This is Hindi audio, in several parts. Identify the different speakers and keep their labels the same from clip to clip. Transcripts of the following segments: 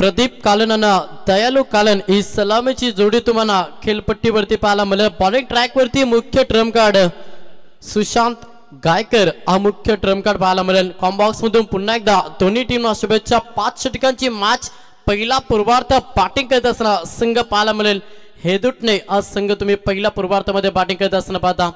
Speaker 1: प्रदीप कालन आणि दयालू कालन ही सलामीची जोडी तुम्हाला खेळपट्टीवरती पाहायला मिळेल। बॉलिंग ट्रॅक वरती मुख्य ट्रम्प कार्ड सुशांत गायकर हा मुख्य ट्रम्प कार्ड पाहायला मिळेल। कॉम्बॉक्स मधून पुन्हा एकदा दोन्ही टीमना शुभेच्छा। 5 षटकांची मॅच पहिला पूर्वार्ध बॅटिंग करत असताना संघ पाहायला मिळेल। हेदुटणे हा संघ तुम्ही पहिल्या पूर्वार्धामध्ये बॅटिंग करत असताना पाहता।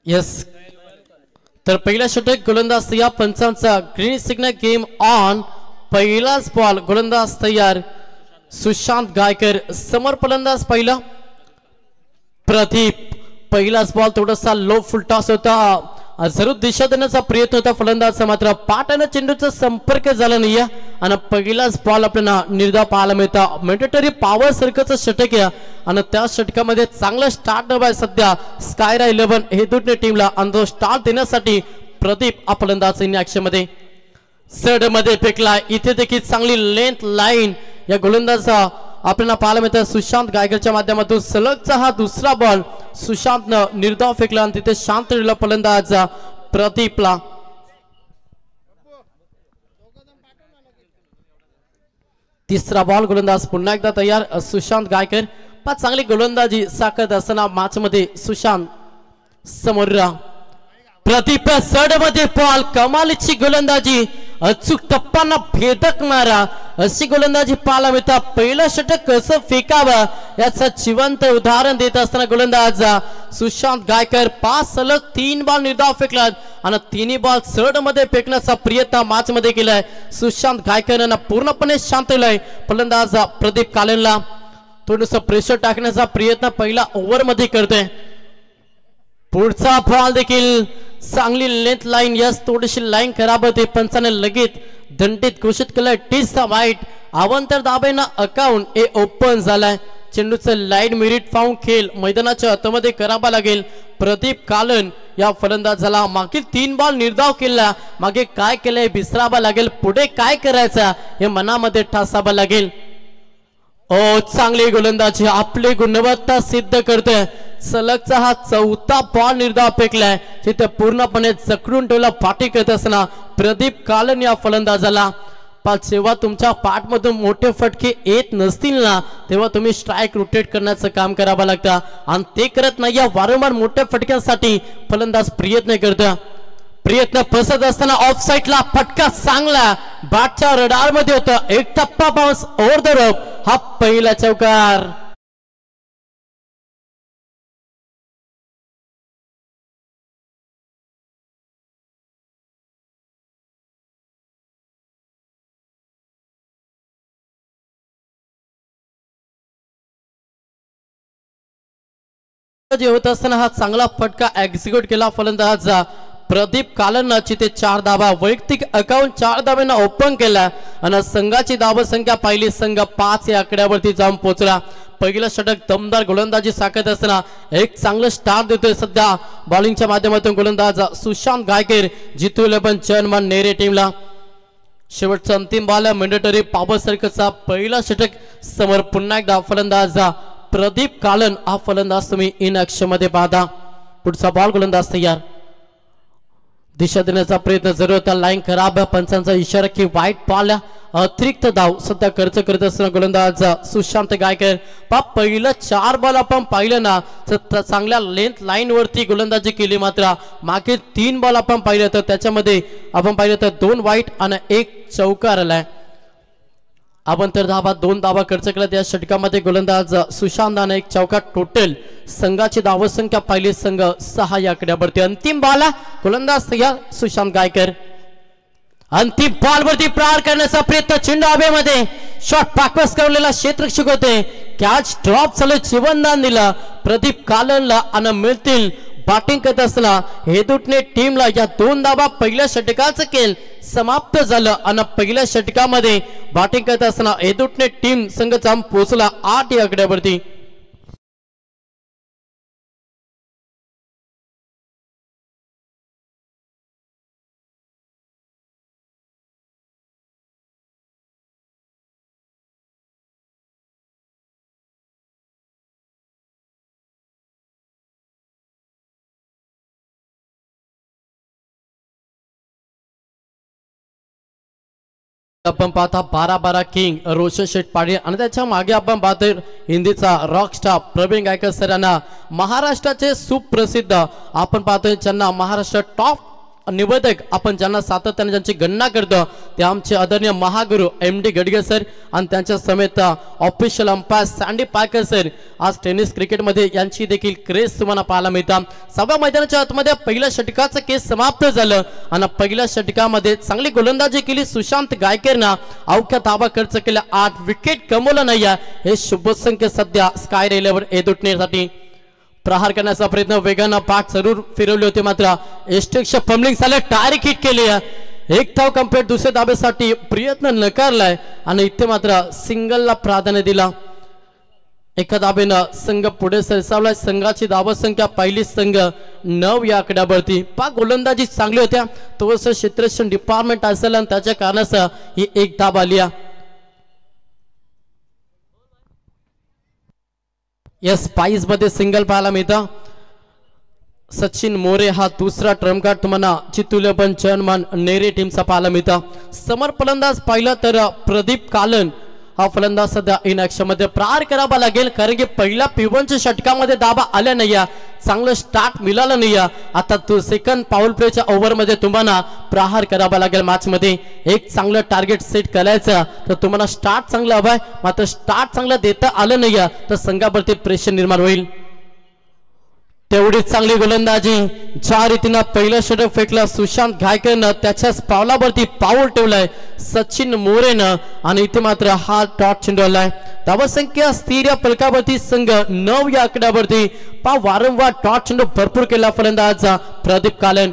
Speaker 1: यस तर पहिला षटक गोलंदाज तयार पंचांचा ग्रीन सिग्नल गेम ऑन। पहिलाच बॉल गोलंदाज तयार सुशांत गायकर समोर फलंदाज पहिला प्रदीप। पहिलाच बॉल थोडासा लो फुल टॉस होता, जरूर दिशा देण्याचा प्रयत्न होता फलंदाजाचा, मात्र पाटाने चेंडूचा संपर्क झाला नाही आणि पहिलाच बॉल आपल्याला निर्धाव पाहायला मिळता। मॅन्डेटरी पॉवर सारखंच षटक आहे आणि त्या षटकामध्ये चांगला स्टार्ट आहे सध्या स्कायरा 11 हेदुटणे टीमला आणि तो स्टार्ट देण्यासाठी प्रदीप हा फलंदाज इन ऍक्शन मध्ये सड मध्ये फेकला। इथे देखील चांगली लेंथ लाईन या गोलंदाजा आपल्याला पाहायला मिळतं सुशांत गायकरच्या माध्यमातून। सलगचा हा दुसरा बॉल सुशांतनं निर्धाव फेकला आणि तिथे शांत राहिला फलंदाज प्रदीपला। तिसरा बॉल गोलंदाज पुन्हा एकदा तयार सुशांत गायकर। पाच चांगली गोलंदाजी साकत असताना मॅच मध्ये सुशांत समोर प्रदीप सड मध्ये बॉल कमालीची गोलंदाजी अचूक टप्पांना भेदकणारा अशी गोलंदाजी पाहायला मिळतात। पहिलं षटक कसं फेकावं याचं जिवंत उदाहरण देत असताना गोलंदाज सुशांत गायकर 5 सलग 3 बॉल निर्धाव फेकलात आणि तिन्ही बॉल सड मध्ये फेकण्याचा प्रयत्न मॅच मध्ये केलाय सुशांत गायकरनं पूर्णपणे शांत केलाय फलंदाज प्रदीप कालेनला थोडंसं प्रेशर टाकण्याचा प्रयत्न पहिला ओव्हर मध्ये करतोय। पुढचा बॉल देखील चांगली लेंथ लाईन यस थोडीशी लाईन खराब होते पंचाने लगेच दंडित घोषित केलं टीस वाईट अवंतर दाबेना अकाउंट ए ओपन झालाय। चेंडूचं लाईन मेरिट फाऊंड खेळ मैदानाच्या आतमध्ये करावा लागेल। प्रदीप कालन या फलंदाजाला मागील 3 बॉल निर्धाव केला, मागे काय केलंय विसरावं लागेल, पुढे काय करायचं हे मनामध्ये ठासावं लागेल। ओ चांगली गोलंदाजी आपली गुणवत्ता सिद्ध करतोय। सलगचा हा चौथा बॉल निर्धाव फेकलाय तिथे पूर्णपणे जखडून ठेवला पाठी करत असताना प्रदीप कालन या फलंदाजाला। जेव्हा तुमच्या पाठमधून मोठे फटके येत नसतील ना तेव्हा तुम्ही स्ट्राईक रोटेट करण्याचं काम करावं लागतं आणि ते करत नाही। वारंवार मोठ्या फटक्यांसाठी फलंदाज प्रयत्न करतो, प्रयत्न फसत असताना ऑफ साइडला फटका चांगला बॅटच्या रडार मध्ये होता। एक टप्पा बाउन्स ओव्हर द रफ हा पहिला चौकार। होत असताना हा चांगला फटका एक्झिक्यूट केला फलंदाज प्रदीप कालन चिते 4 धावा वैयक्तिक अकाउंट 4 धावांना ओपन केला आणि संघाची धाव संख्या पाहिली संघ 5 या आकड्यावरती जाऊन पोहोचला। पहिलं षटक दमदार गोलंदाजी साकत असताना एक चांगलं स्टार्ट देतोय सध्या बॉलिंगच्या माध्यमातून गोलंदाज सुशांत गायकर जितू 11 जर्मन नेरे टीमला। शेवटचा अंतिम बॉल मॅन्डेटरी पॉवर सर्कलचा पहिला षटक समोर पुन्हा एकदा फलंदाज प्रदीप कालन हा फलंदाज तुम्ही इन ऍक्शन मध्ये पाहता। पुढचा बॉल गोलंदाज तयार दिशा देण्याचा प्रयत्न जरूर होता, लाईन खराब पंचांचा इशारा की वाईट बॉल अतिरिक्त धाव सध्या खर्च करत असताना गोलंदाज सुशांत गायकर। पहिलं 4 बॉल आपण पाहिलं ना तर चांगल्या लेंथ लाईन वरती गोलंदाजी केली, मात्र मागे 3 बॉल आपण पाहिलं तर त्याच्यामध्ये आपण पाहिलं तर 2 वाईट आणि 1 चौकार आलाय। आपण तर 2 धावा खर्च केला त्या षटकामध्ये गोलंदाज सुशांतने 1 चौका टोटल संघाची धाव संख्या पाहिली संघ 6 या आकड्यावरती। अंतिम बॉल गोलंदाज तयार सुशांत गायकर अंतिम बॉल वरती प्रहार करण्याचा प्रयत्न चेंडू हवेमध्ये शॉट पाकवस करलेला क्षेत्ररक्षक होते कॅच ड्रॉप झालं जीवनदान दिलं प्रदीप कालनला आणि मिळतील बॅटिंग करत असताना हेदुटणे टीमला या 2 धावा पहिल्या षटकाचं खेळ समाप्त झालं आणि पहिल्या षटकामध्ये बॅटिंग करत असताना हेदुटणे टीम संघ जाऊन पोहोचला 8 या आकड्यावरती। आपण पाहता 12-12 किंग रोशन शेठ पाटील आणि त्याच्या मागे आपण पाहतोय हिंदीचा rock star Praveen Gaikar sir यांना महाराष्ट्राचे सुप्रसिद्ध आपण पाहतोय ज्यांना महाराष्ट्र टॉप निवेदक आपण ज्यांना सातत्याने ज्यांची गणना करतो ते आमचे आदरणीय महागुरु MD गडगे सर आणि त्यांच्या समेत ऑफिशियल अंपायर सँडी पायकर सर. आज टेनिस क्रिकेटमध्ये यांची देखील क्रेज तुम्हाला पाहायला मिळतं. सव्वा मैदानाच्या आतमध्ये पहिल्या षटकाचं केस समाप्त झालं आणि पहिल्या षटकामध्ये चांगली गोलंदाजी केली सुशांत गायकरनं अवघ्या धावा खर्च केल्या 8 विकेट गमावलं नाही. हे शुभसंख्य सध्या स्काय रेलवर येतुटण्यासाठी प्रहार करण्याचा प्रयत्न वेगानं पाठ जरूर फिरवले होते मात्र एस्टेक्ष फंबलिंग झालं डायरेक्ट हिट केली. एक धाव कंप्लीट दुसऱ्या धावेसाठी प्रयत्न नकारलाय आणि इथे मात्र सिंगलला प्राधान्य दिला. एका धावेनं संघ पुढे सरसावलाय. संघाची धावसंख्या पहिली संघ 9 या आकड्यावरती. गोलंदाजी चांगली होत्या तो क्षेत्ररक्षण डिपार्टमेंट असेल आणि त्याच्या कारणासह ही एक धाव आली. यस पाईस मध्ये सिंगल पाहायला मिळतं. सचिन मोरे हा दुसरा ट्रम्प कार्ड तुम्हाला चितुले पण चर्मन नेरे टीमचा पाहायला मिळतं. समर फलंदाज पाहिलं तर प्रदीप कालन हा फलंदाज सध्या इन ऍक्शन मध्ये प्रहार करावा लागेल कारण की पहिल्या पिवनच्या षटकामध्ये दाबा आल्या नाही. चांगलं स्टार्ट मिळालं नाही. आता तो सेकंड पाऊल प्लेच्या ओव्हर मध्ये तुम्हाला प्रहार करावा लागेल. मॅच मध्ये एक चांगलं टार्गेट सेट करायचं तर तुम्हाला स्टार्ट चांगलं हवंय मात्र स्टार्ट चांगलं देता आलं नाही तर संघावरती प्रेशर निर्माण होईल. तेवढी चांगली गोलंदाजी ज्या रीतीनं पहिलं षटक फेकलं सुशांत गायकरनं त्याच्याच पावलावरती पाऊल ठेवलंय सचिन मोरेनं आणि इथे मात्र हा डॉट चेंडू आलाय. धावसंख्या स्थिर या फलकावरती संघ 9 या आकड्यावरती वारंवार डॉट चेंडू भरपूर केला फलंदाज प्रदीप कालन.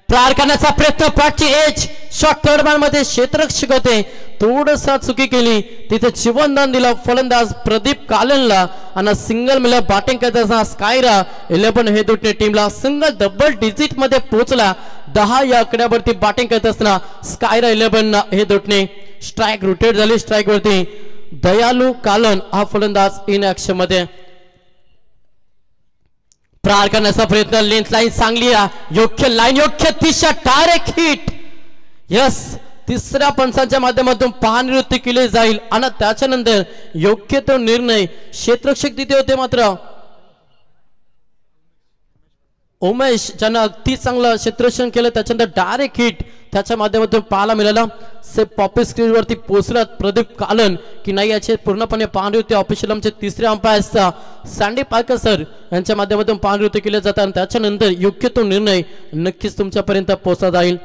Speaker 1: प्रहार करण्याचा प्रयत्न पाठची एज शॉट थर्ड मध्ये क्षेत्ररक्षक होते थोडसा चुकी केली तिथे जीवनदान दिलं फलंदाज प्रदीप कालनला आणि सिंगल मिळालं. बॅटिंग करत असताना स्कायरा 11 हे दुटणे टीमला सिंगल डबल डिजिट मध्ये पोहोचला. 10 या आकड्यावरती बॅटिंग करत असताना स्कायरा 11 हे दुटणे स्ट्राईक रोटेट झाली. स्ट्राईक वरती दयालू कालन हा फलंदाज इन ऍक्शन मध्ये. प्रहार करण्याचा प्रयत्न लेंथ लाईन चांगली योग्य लाईन योग्य दिशा डायरेक्ट हिट. यस तिसऱ्या पंचांच्या माध्यमातून पाहनिवृत्ती केली जाईल आणि त्याच्यानंतर योग्य तो निर्णय क्षेत्ररक्षक तिथे होते मात्र उमेश ज्यांना अगदी चांगलं क्षेत्ररक्षण केलं त्याच्यानंतर डायरेक्ट हिट त्याच्या माध्यमातून पाहायला मिळाला. से पॉपी स्क्रीन वरती पोहोचला प्रदीप कालन की नाही याचे पूर्णपणे पाहनिवृत्ती ऑफिशियल आमचे तिसरे अंपायर सँडी पायकर सर यांच्या माध्यमातून पाहनिवृत्ती केले जातात आणि त्याच्यानंतर योग्य तो निर्णय नक्कीच तुमच्यापर्यंत पोहोचला जाईल.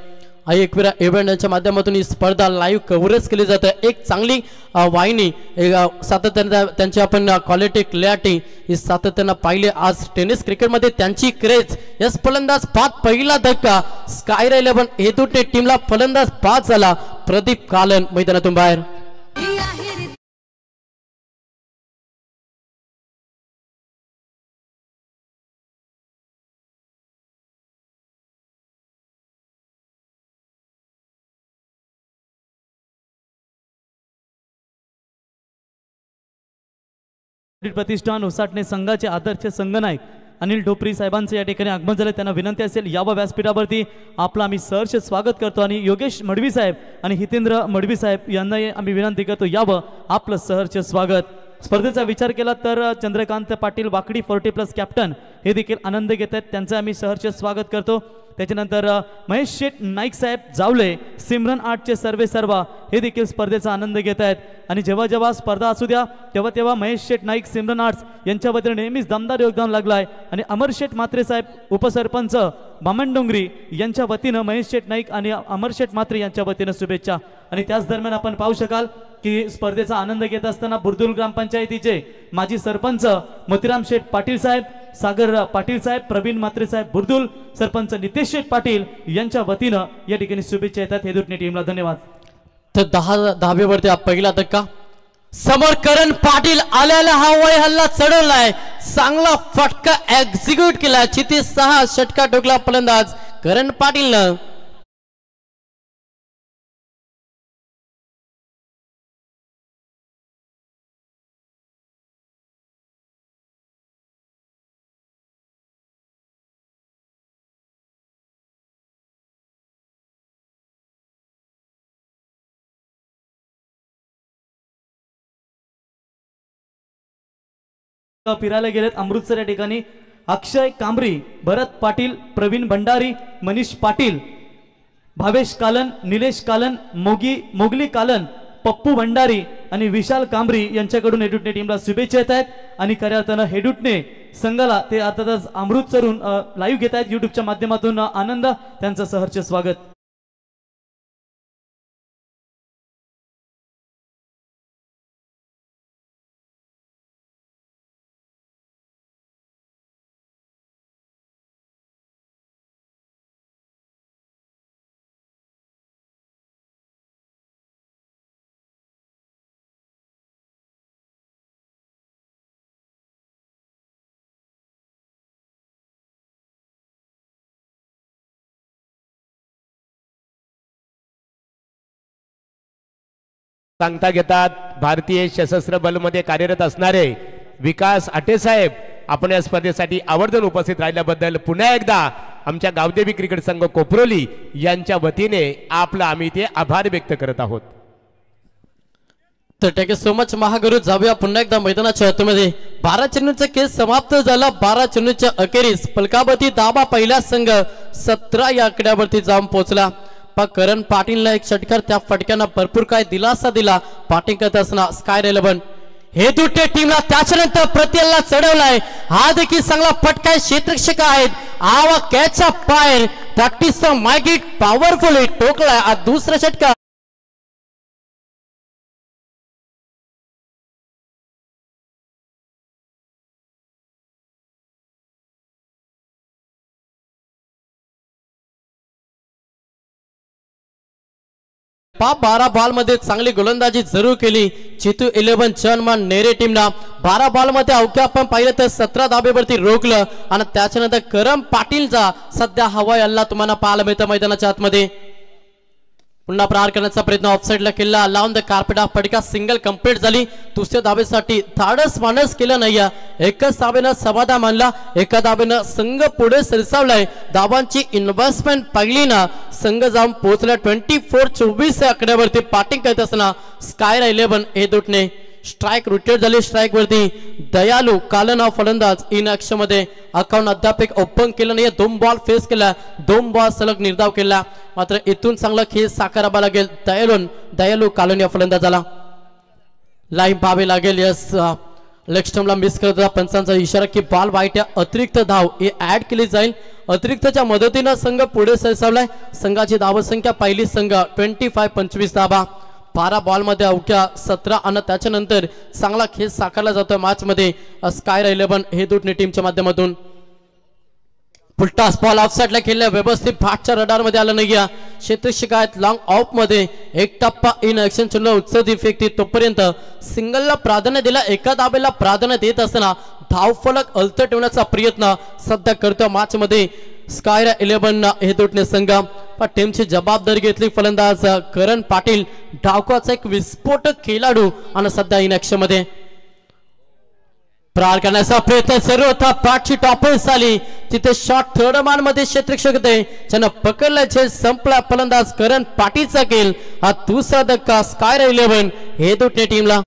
Speaker 1: एकविरा इव्हेंट यांच्या माध्यमातून ही स्पर्धा लाईव्ह कव्हरेज केली जाते. एक चांगली वाहिनी सातत्याने त्यांची आपण क्वालिटी क्लॅरिटी ही सातत्याने पाहिले. आज टेनिस क्रिकेटमध्ये त्यांची क्रेज. यस फलंदाज 5 पहिला धक्का स्कायरा 11 हेतुटे टीमला फलंदाज 5 झाला. प्रदीप कालन मैदानातून बाहेर.
Speaker 2: प्रतिष्ठान उसाटणे संघाचे आदर्श संघनायक अनिल ढोपरी साहेबांचे या ठिकाणी आगमन झाले. त्यांना विनंती असेल यावं व्यासपीठावरती. आपलं आम्ही सहर्ष स्वागत करतो आणि योगेश मडवी साहेब आणि हितेंद्र मडवी साहेब यांनाही आम्ही विनंती करतो यावं आपलं सहर्ष स्वागत. स्पर्धेचा विचार केला तर चंद्रकांत पाटील वाकडी 40+ कॅप्टन हे देखील आनंद घेत आहेत त्यांचं आम्ही सहर्ष स्वागत करतो. त्याच्यानंतर महेश शेठ नाईक साहेब जावले सिमरन आर्टचे सर्वा हे देखील स्पर्धेचा आनंद घेत आहेत. आणि जेव्हा जेव्हा स्पर्धा असू द्या तेव्हा तेव्हा महेश शेठ नाईक सिमरन आर्ट्स यांच्या वतीने नेहमीच दमदार योगदान लागलं आहे. आणि अमर शेठ म्हात्रे साहेब उपसरपंच बामणडोंगरी यांच्या वतीनं महेश शेठ नाईक आणि अमर शेठ म्हात्रे यांच्या वतीनं शुभेच्छा. आणि त्याच दरम्यान आपण पाहू शकाल की स्पर्धेचा आनंद घेत असताना बुर्दुल ग्रामपंचायतीचे माजी सरपंच मोतीराम शेठ पाटील साहेब सागर पाटील साहेब प्रवीण म्हात्रे साहेब बुर्दुल सरपंच नितेश शेठ पाटील यांच्या वतीनं या ठिकाणी शुभेच्छा येतात हेदुटणे टीमला. धन्यवाद.
Speaker 1: तर 10 धावेवरती पहिला धक्का समोर करण पाटील आल्याला हा वय हल्ला चढवलाय. चांगला फटका एक्झिक्यूट केला. चिती 6 षटका ठोकला फलंदाज करण पाटीलनं.
Speaker 2: फिरायला गेलेत अमृतसर या ठिकाणी अक्षय कांबरी, भरत पाटील, प्रवीण भंडारी, मनीष पाटील, भावेश कालन, निलेश कालन, मोगली कालन, पप्पू भंडारी आणि विशाल कांबरी यांच्याकडून हेडुटणे टीमला शुभेच्छा येत आहेत आणि खऱ्या अर्थानं हेडुटणे संघाला ते अर्थातच अमृतसरून लाईव्ह घेत आहेत युट्यूबच्या माध्यमातून. आनंद त्यांचं सहर्ष स्वागत.
Speaker 3: सांगता घेतात भारतीय सशस्त्र बलमध्ये कार्यरत असणारे विकास आटे साहेब आपण या स्पर्धेसाठी आवर्जून उपस्थित राहिल्याबद्दल पुन्हा एकदा आमच्या गावदेवी क्रिकेट संघ कोपरोली यांच्या वतीने आपला आम्ही ते आभार व्यक्त करत आहोत.
Speaker 1: तर थँक्यू सो मच महागुरु. जाऊया पुन्हा एकदा मैदानाच्या आतमध्ये. 12 चेंडूंचा केस समाप्त झाला. 12 चेंडूंच्या अखेरीस पलकावती दाबा पहिला संघ 17 या आकड्यावरती जाऊन पोहोचला. करण पाटीलला एक षटकार, त्या फटक्यानं भरपूर काय दिलासा दिला पाटील करत असताना स्काय 11 हे दुट्टे टीमला त्याच्यानंतर प्रत्येला चढवलाय. हा देखील चांगला फटका क्षेत्ररक्षक आहेत. आवा कॅच फायर प्रॅक्टिस मायगिट पॉवरफुल टोकलाय. हा दुसरा षटकार पाप 12 बॉल मध्ये चांगली गोलंदाजी जरूर केली चितू 11 जनमान नेरे टीमला. 12 बॉल मध्ये अवघ्या आपण पाहिलं तर 17 धाबेवरती रोखलं आणि त्याच्यानंतर करम पाटीलचा सध्या हवाई हल्ला तुम्हाला पाहायला मिळतं मैदानाच्या आतमध्ये. पुन्हा प्रहार करण्याचा प्रयत्न ऑफसाइडला केला. लावून द कार्पेट ऑफ फटका सिंगल कंप्लीट झाली. दुसऱ्या धाबेसाठी धाडस मानस केलं नाही. एकच धाबेनं समाधान मानला. एका धाबेनं संघ पुढे सरसावलाय. धाबांची इन्व्हेस्टमेंट पहिलीना संघ जाऊन पोहोचला 24-24 आकड्यावरती पाटिंग करत असताना स्काय 11 हे दुटणे स्ट्राइक रोटेट झाली. स्ट्राइक वरती दयालू कालन ऑफ फलंदाज इन ॲक्शन मध्ये अकाउंट अद्याप ओपन केलं नाही. 2 बॉल फेस केला. 2 बॉल सलग निर्धाव केला. मात्र इथून चांगला खेळ साकारावा लागेल दयालू कालन या फलंदाजाला. लाईन पाहावे लागेल. यस लेग स्टंपला मिस करत होता. पंचांचा इशारा की बॉल वाईट अतिरिक्त धाव ही ऍड केली जाईल. अतिरिक्तच्या मदतीनं संघ पुढे सरसावलाय. संघाची धावसंख्या पहिली संघ 25-25 धाबा. 12 बॉल मध्ये अवघ्या 17 आणि त्याच्यानंतर चांगला खेळ साकारला जातोय मॅच मध्ये स्काय 11 हे दुटणे टीमच्या माध्यमातून. फुलटॉस बॉल ऑफसाइडला खेळला. व्यवस्थित भाटच्या रडार मध्ये आलं नाही. क्षेत्ररक्षक आहेत लॉंग ऑफ मध्ये एक टप्पा इन ऍक्शन चुनला उत्सव इफेक्ट तोपर्यंत सिंगलला प्राधान्य दिला. एका दाबेला प्राधान्य देत असताना धावफलक अलत ठेवण्याचा प्रयत्न सध्या करतो मॅच मध्ये स्काय 11 हे दुटणे संघ. पण टीमची जबाबदारी घेतली फलंदाज करण पाटील. डावकाचा एक विस्फोटक खेळाडू आणि सध्या इन ऍक्शन मध्ये प्रहार करण्याचा प्रयत्न सुरू होता. पाठची टॉपर्स आली तिथे शॉट थर्ड मान मध्ये क्षेत्ररक्षक होते ज्यानं पकडल्याचे संपला. फलंदाज करण पाटीलचा खेळ. हा दुसरा धक्का स्काय 11 हे दुटणे टीमला.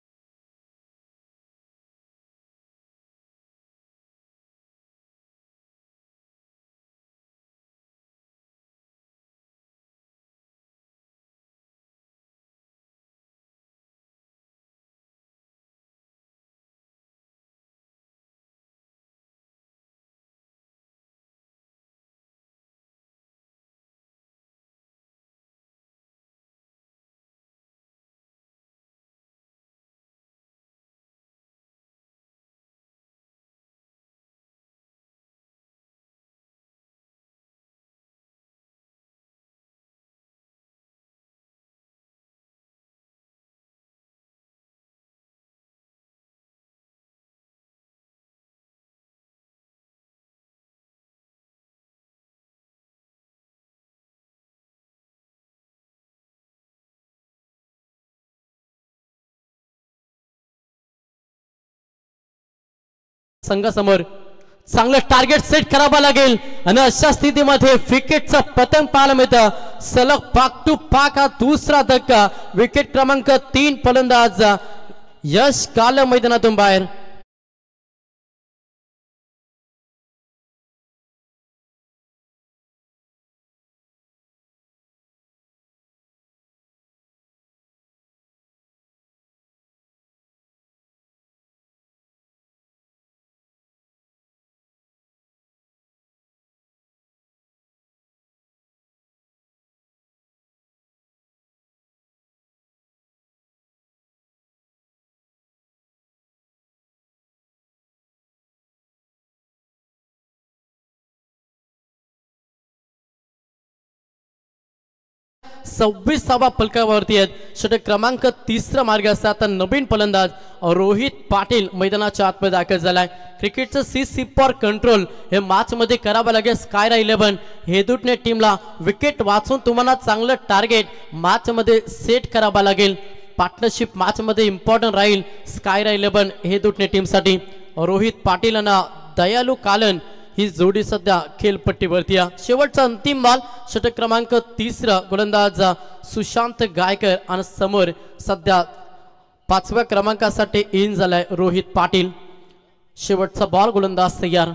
Speaker 1: संघासमोर चांगलं टार्गेट सेट करावं लागेल आणि अशा स्थितीमध्ये विकेटचा पतंग पाहायला मिळतं. सलग पाक टू पाक हा दुसरा धक्का. विकेट क्रमांक 3 फलंदाज यश काल मैदानातून बाहेर. 26वा फलकावरती आहेत. षटक क्रमांक 3 मार्ग असतात. आता नवीन फलंदाज रोहित पाटील मैदानाच्या आतमध्ये दाखल झालाय. क्रिकेटचं सी फॉर कंट्रोल हे मॅच मध्ये करावं लागेल. स्कायरा 11 हेदूटने टीमला विकेट वाचून तुम्हाला चांगलं टार्गेट मॅच मध्ये सेट करावं लागेल. पार्टनरशिप मॅच मध्ये इम्पॉर्टंट राहील स्कायरा 11 हेदूटने टीमसाठी. रोहित पाटील आणि दयालू कालन ही जोडी सध्या खेळपट्टीवरती आहे. शेवटचा अंतिम बॉल षटक क्रमांक 3 गोलंदाज सुशांत गायकर आणि समोर सध्या 5व्या क्रमांकासाठी इन झालाय रोहित पाटील. शेवटचा बॉल गोलंदाज तयार.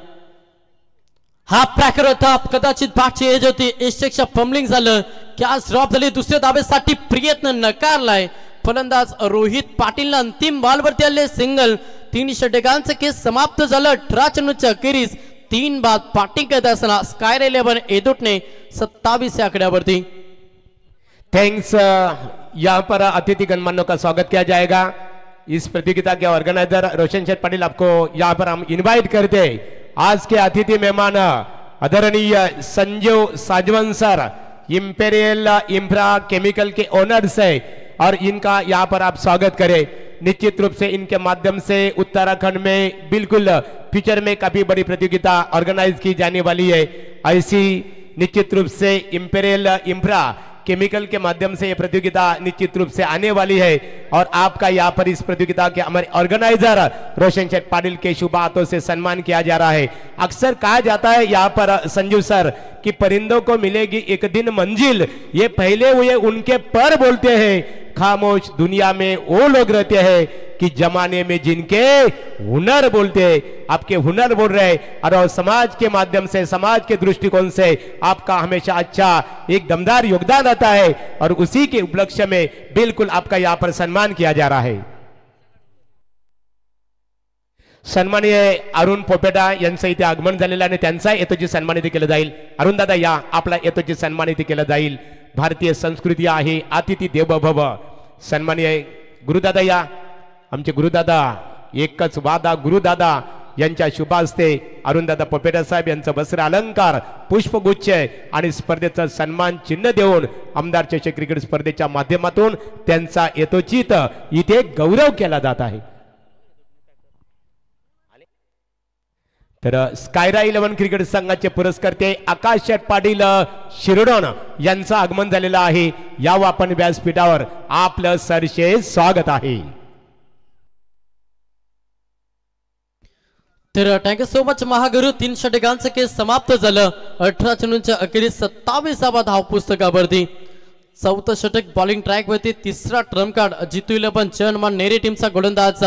Speaker 1: हा प्रॅकर होता. कदाचित बॅटची एज होती. एजपेक्षा फंबलिंग झालं. कॅच ड्रॉप झाली. दुसऱ्या धावेसाठी प्रयत्न नकारलाय. फलंदाज रोहित पाटीलला अंतिम बॉलवरती आले सिंगल. 3 षटकांचं केस समाप्त झालं. 18 चेंडूच्या अखेरीस 3 बाद पाटिंग करत असताना स्कायर 11 एदूटने 27 या आकड्यावरती.
Speaker 3: थैंक्स. यहाँ पर अतिथि गणमान्यों का स्वागत किया जाएगा. इस प्रतियोगिता के ऑर्गेनाइजर रोशन शेठ पाटिल आपको यहाँ पर हम इनवाइट करते हैं. आज के अतिथि मेहमान आदरणीय Sanjeev Sajwan sir, imperial infra chemical के ओनर्स है और इनका यहाँ पर आप स्वागत करें. निश्चित रूप से इनके माध्यम से उत्तराखंड में बिल्कुल फ्यूचर में काफी बड़ी प्रतियोगिता ऑर्गेनाइज की जाने वाली है. ऐसी निश्चित रूप से इंपेरियल इंफ्रा केमिकल के माध्यम से यह प्रतियोगिता निश्चित रूप से आने वाली है और आपका यहाँ पर इस प्रतियोगिता के हमारे ऑर्गेनाइजर रोशन शेठ पाटिल के शुभ हाथों से सम्मान किया जा रहा है. अक्सर कहा जाता है यहाँ पर संजू सर कि परिंदों को मिलेगी एक दिन मंजिल, ये पहले हुए उनके पर बोलते हैं. खामोश दुनिया में वो लोग रहते हैं कि जमाने में जिनके हुनर बोलते हैं. आपके हुनर बोल रहे और समाज के माध्यम से, समाज के दृष्टिकोण से आपका हमेशा अच्छा एक दमदार योगदान आता है और उसी के उपलक्ष्य में बिल्कुल आपका यहाँ पर सम्मान किया जा रहा है. सन्माननीय अरुण पोपेटा यांचं इथे आगमन झालेलं आणि त्यांचा यथोचित सन्मानित केलं जाईल. अरुण दादा या, आपला यथोचित सन्मानित केलं जाईल. भारतीय संस्कृती आहे अतिथी देवो भव. सन्माननीय गुरुदादा या, आमचे गुरुदादा एकच वादा गुरुदादा यांच्या शुभ हस्ते अरुणदादा पोपेटा साहेब यांचं वस्त्र अलंकार, पुष्पगुच्छ आणि स्पर्धेचं सन्मान चिन्ह देऊन आमदार चषक क्रिकेट स्पर्धेच्या माध्यमातून त्यांचा यथोचित इथे गौरव केला जात आहे. तर स्कायरा 11 क्रिकेट संघाचे पुरस्कर्ते आकाश शेठ पाटील शिरडोन यांचं आगमन झालेलं आहे. यावं आपण व्यासपीठावर. आपलं सरसे स्वागत आहे.
Speaker 1: तर thank you so much Mahaguru. 3 षटकांचं case समाप्त झालं. 18 चेंडूंच्या अखेरीस 27वा धाव पुस्तकावरती. 4थं षटक बॉलिंग ट्रॅक वरती. 3रा ट्रम्प कार्ड जितू 11 चरणमान नेरे टीमचा गोलंदाज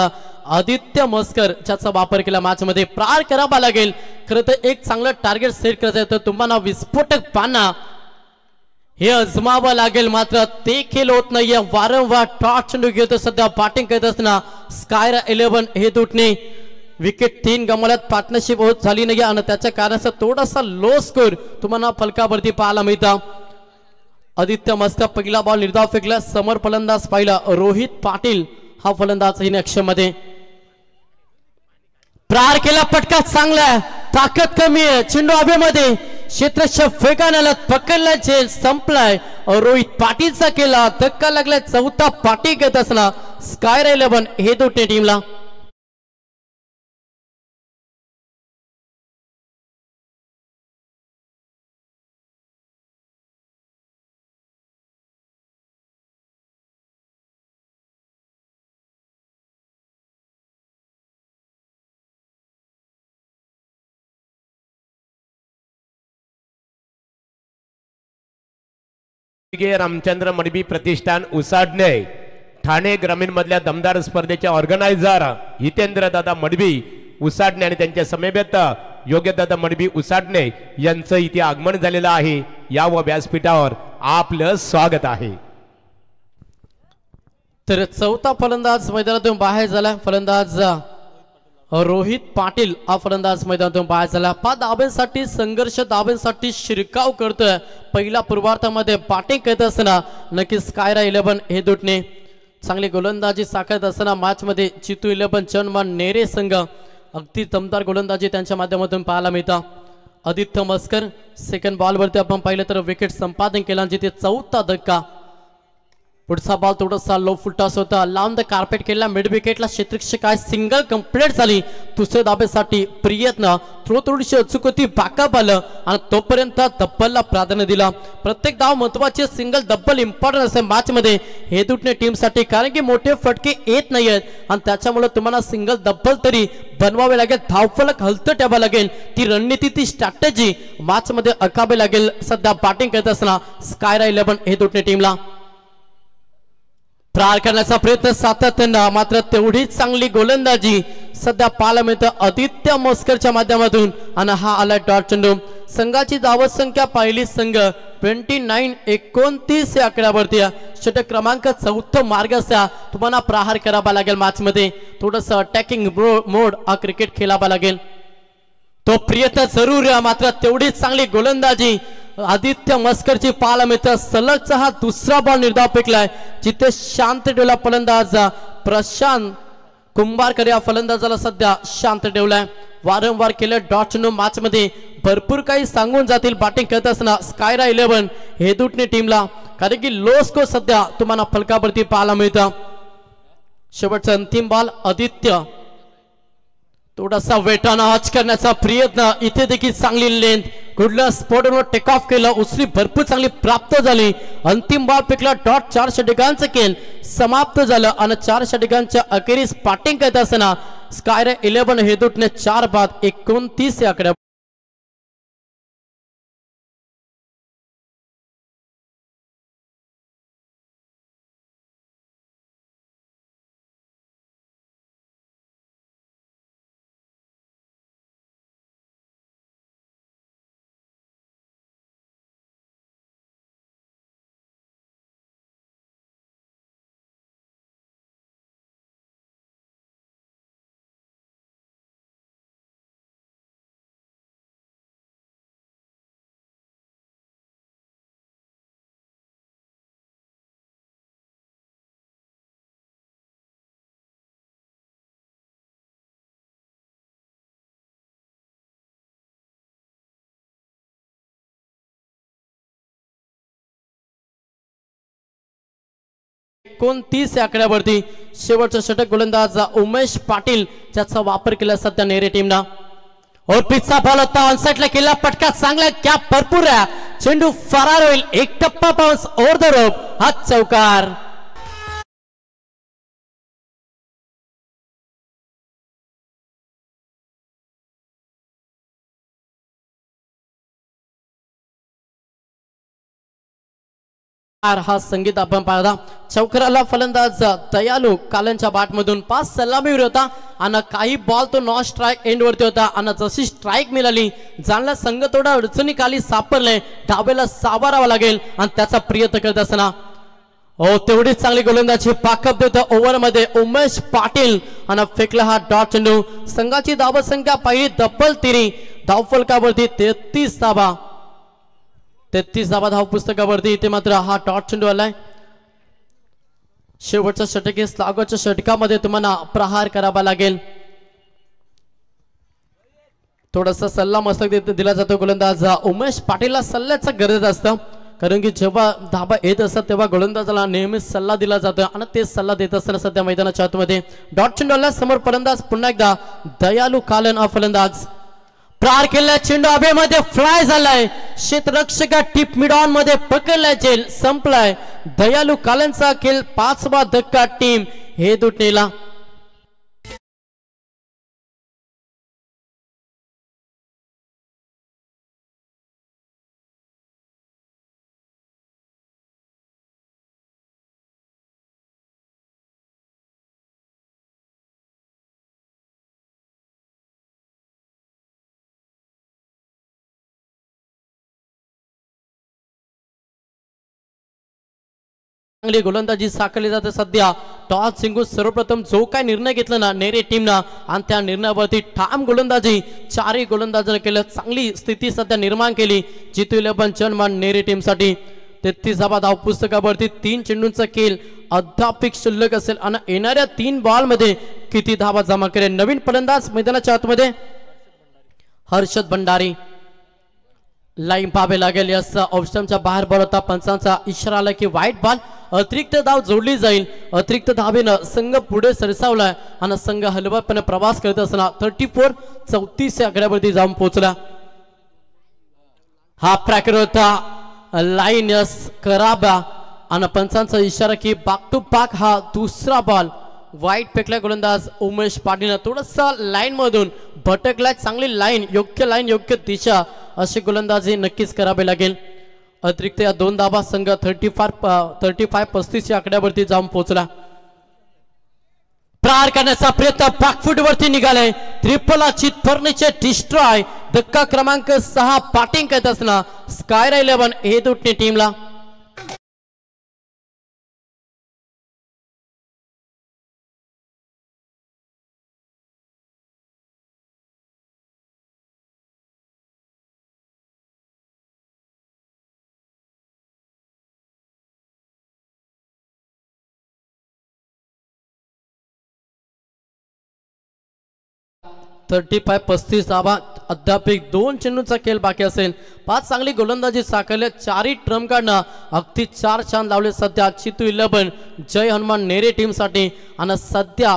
Speaker 1: आदित्य मस्कर ज्याचा वापर केला मॅच मध्ये. प्रार करावा लागेल. खरं तर एक चांगलं टार्गेट सेट करायचं आहे तर तुम्हाला विस्फोटक पाना हे अजमावं लागेल. मात्र ते खेळ होत नाहीये. वारंवार टॉच चेंडू घेतो सध्या बॅटिंग करत असताना स्कायरा 11 हे तुटणे. विकेट 3 गमावल्यात. पार्टनरशिप होत झाली नाही आणि त्याच्या कारणाचा थोडासा लो स्कोर तुम्हाला फलकावरती पाहायला मिळतं. आदित्य मस्का पहिला बॉल निर्धाव फेकला. समोर फलंदाज पाहिला रोहित पाटील हा फलंदाज इन ऍक्शन मध्ये. प्रार केला. पटका चांगला. ताकद कमी आहे. चेंडू हवेमध्ये क्षेत्ररक्षक फेकायला पकडला. झेल संपलाय. रोहित पाटीलचा केला. धक्का लागलाय. 4था पाटी घेत असला स्कायरा 11 हे दोन्ही टीमला.
Speaker 3: रामचंद्र मडबी प्रतिष्ठान उसाडणे, ठाणे ग्रामीण मधल्या दमदार स्पर्धेचे ऑर्गनायझर हितेंद्र दादा मडबी उसाडणे आणि त्यांच्या समेत योग्य दादा मडबी उसाडणे यांचं इथे आगमन झालेलं आहे. या व्यासपीठावर आपलं स्वागत आहे.
Speaker 1: तर 4था फलंदाज मैदानातून बाहेर झाला. फलंदाज रोहित पाटील हा फलंदाज मैदानातून बाहेर झाला. 5 धाब्यांसाठी संघर्ष, धाब्यांसाठी शिरकाव करतोय. पहिल्या पूर्वार्धामध्ये बॅटिंग करत असताना नक्कीच स्कायरा 11 हे दुटणे चांगली गोलंदाजी साकारत असताना मॅच मध्ये चितू 11 चरणमान नेरे संघ अगदी दमदार गोलंदाजी त्यांच्या माध्यमातून पाहायला मिळतं. आदित्य मस्कर सेकंड बॉल वरती आपण पाहिलं तर विकेट संपादन केला जिथे 4था धक्का पुढचा बॉल थोडासा लो फुलटॉस होता, लावून द कार्पेट केला मिड विकेटला क्षेत्ररक्षक आहे, सिंगल कंप्लीट झाली. दुसऱ्या धाब्यासाठी प्रयत्न थोडीशी अचूक होती, बॅकअप आलं आणि तोपर्यंत दब्बलला प्राधान्य दिला. प्रत्येक धाव महत्वाचे, सिंगल दब्बल इम्पॉर्टंट असेल मॅच मध्ये हे दुटणे टीमसाठी, कारण की मोठे फटके येत नाहीयेत आणि त्याच्यामुळे तुम्हाला सिंगल दब्बल तरी बनवावे लागेल, धावफलक हलतं ठेवावं लागेल. ती रणनीती ती स्ट्रॅटेजी मॅच मध्ये आखावी लागेल. सध्या बॅटिंग करत असताना स्कायरा 11 हे दुटणे टीमला प्रहार करण्याचा प्रयत्न सातत्यानं, मात्र तेवढीच चांगली गोलंदाजी सध्या पाहायला मिळतं आदित्य मोस्करच्या माध्यमातून आणि हा आला डॉट चेंडू. संघाची धावसंख्या पहिली संघ 29-29 या आकड्यावरती, षटक क्रमांक 4 मार्ग असा तुम्हाला प्रहार करावा लागेल. मॅच मध्ये थोडस अटॅकिंग मोड हा क्रिकेट खेळावा लागेल. तो प्रयत्न जरूर, मात्र तेवढीच चांगली गोलंदाजी आदित्य मस्करची पाहायला मिळतं. सलगचा हा दुसरा बॉल निर्धाव फेकलाय, जिथे शांत ठेवला फलंदाज प्रशांत कुंभारकर या फलंदाजाला सध्या शांत ठेवलाय. वारंवार केलं डॉट चेंडू मॅच मध्ये भरपूर काही सांगून जातील बॅटिंग करत असताना स्कायरा 11 हे दुटणे टीमला, कारण की लो स्कोर सध्या तुम्हाला फलकावरती पाहायला मिळतं. शेवटचा अंतिम बॉल आदित्य थोडासा वेटानं हच करण्याचा प्रयत्न, इथे देखील चांगली लेंथ गुडला स्पॉटवर टेक ऑफ केलं, उचली भरपूर चांगली प्राप्त झाली. अंतिम बॉल फेकला, डॉट 4 षटकांचं खेळ समाप्त झालं आणि 4 षटकांच्या अखेरीस बॅटिंग करत असताना स्कायरा 11 हे दुटणे 4 बाद 29 या आकड्या. एकोणतीस आकड्यावरती शेवटचा षटक गोलंदाज उमेश पाटील ज्याचा वापर केला सध्या नेरे टीमना. और पिचचा बॉल होता ऑनसाइडला केला, पटका चांगला, कॅप भरपूर आहे, चेंडू फरार होईल, एक टप्पा बाउन्स ओव्हर द रोप, हा चौकार. हा संगीत आपण पाहता. चौकाराला फलंदाज दयालू कालनच्या बॅटमधून 5 सलामीवर होता आणि काही बॉल तो नॉन स्ट्राईक एंड वरती होता आणि जशी स्ट्राईक मिळाली जाणला संघ थोडा अडचणी खाली सापडले, डावेला सावरावा लागेल आणि त्याचा प्रयत्न करत असताना हो तेवढीच चांगली गोलंदाजी पाकअप देतो ओव्हर मध्ये उमेश पाटील आणि फेकला हा डॉट चेंडू. संघाची धावसंख्या पहिली दब्बल तिरी, धावफलकावरती 33 धावा, 33 धावा धाव पुस्तकावरती. इथे मात्र हा डॉट चेंडू आलाय. शेवटच्या षटके लागोच्या षटकामध्ये तुम्हाला प्रहार करावा लागेल. थोडासा सल्ला मस्तक दिला जातो गोलंदाज उमेश पाटीलला सल्ल्याचा गरज असतं, कारण की जेव्हा धाबा येत असतात तेव्हा गोलंदाजाला नेहमीच सल्ला दिला जातो आणि ते सल्ला देत असताना सध्या मैदानाच्या आतमध्ये डॉट चेंडू आला. समोर फलंदाज पुन्हा एकदा दयालू कालन हा फलंदाज प्रहार केला, चेंडू हवेमध्ये फ्लाय झालाय, क्षेत्ररक्षक टिप मिड ऑन मध्ये पकडलाय, चेल संपलाय. दयालू कालनचा खेळ 5वा धक्का टीम हे दुटणीला. चांगली गोलंदाजी साकारली जाते सध्या. टॉस जिंकून सर्वप्रथम जो काय निर्णय घेतला ना नेरे टीमना आणि त्या निर्णयावरती ठाम गोलंदाजी चारही गोलंदाजांनी केलं, चांगली स्थिती सध्या निर्माण केली. जितू 11 जनमान नेरे टीम साठी 33 धावा धाव पुस्तकावरती. 3 चेंडूंचा खेळ अद्यापिक शिल्लक असेल आणि येणाऱ्या 3 बॉल मध्ये किती धावा जमा करेल. नवीन फलंदाज मैदानाच्या आतमध्ये हर्षद भंडारी. लाईन पाहावे लागेल. यस ऑप्शनच्या बाहेर बॉल होता. पंचांचा इशारा आला की वाईट बॉल. अतिरिक्त धाव जोडली जाईल. अतिरिक्त धावेनं संघ पुढे सरसावलाय आणि संघ हलवापणे प्रवास करत असताना 34-34 या आकड्यावरती जाऊन पोहोचला. हा प्रॅकर होता लाईन यस खराबा आणि पंचांचा इशारा की बॅक टू बॅक हा दुसरा बॉल वाईट फेकला. गोलंदाज उमेश पाटील थोडसा लाईन मधून भटकलाय. चांगली लाईन योग्य दिशा अशी गोलंदाजी नक्कीच करावी लागेल. अतिरिक्त या दोन धाबा संघ 35-35 या आकड्यावरती जाऊन पोहोचला. प्रहार करण्याचा प्रयत्न बॅकफूट वरती निघालाय. त्रिपलाची फर्निचर डिस्ट्रॉय. धक्का क्रमांक 6 बॅटिंग करत असताना स्कायरा 11 हे दुटणे टीमला. थर्टी 35 धावा. अद्याप दोन चेंडूंचा खेळ बाकी असेल. 5 चांगली गोलंदाजी साकारले. 4ही ट्रम काढणं अगदी 4 छान लावले सध्या चितू 11 जय हनुमान नेरे टीम साठी. आणि सध्या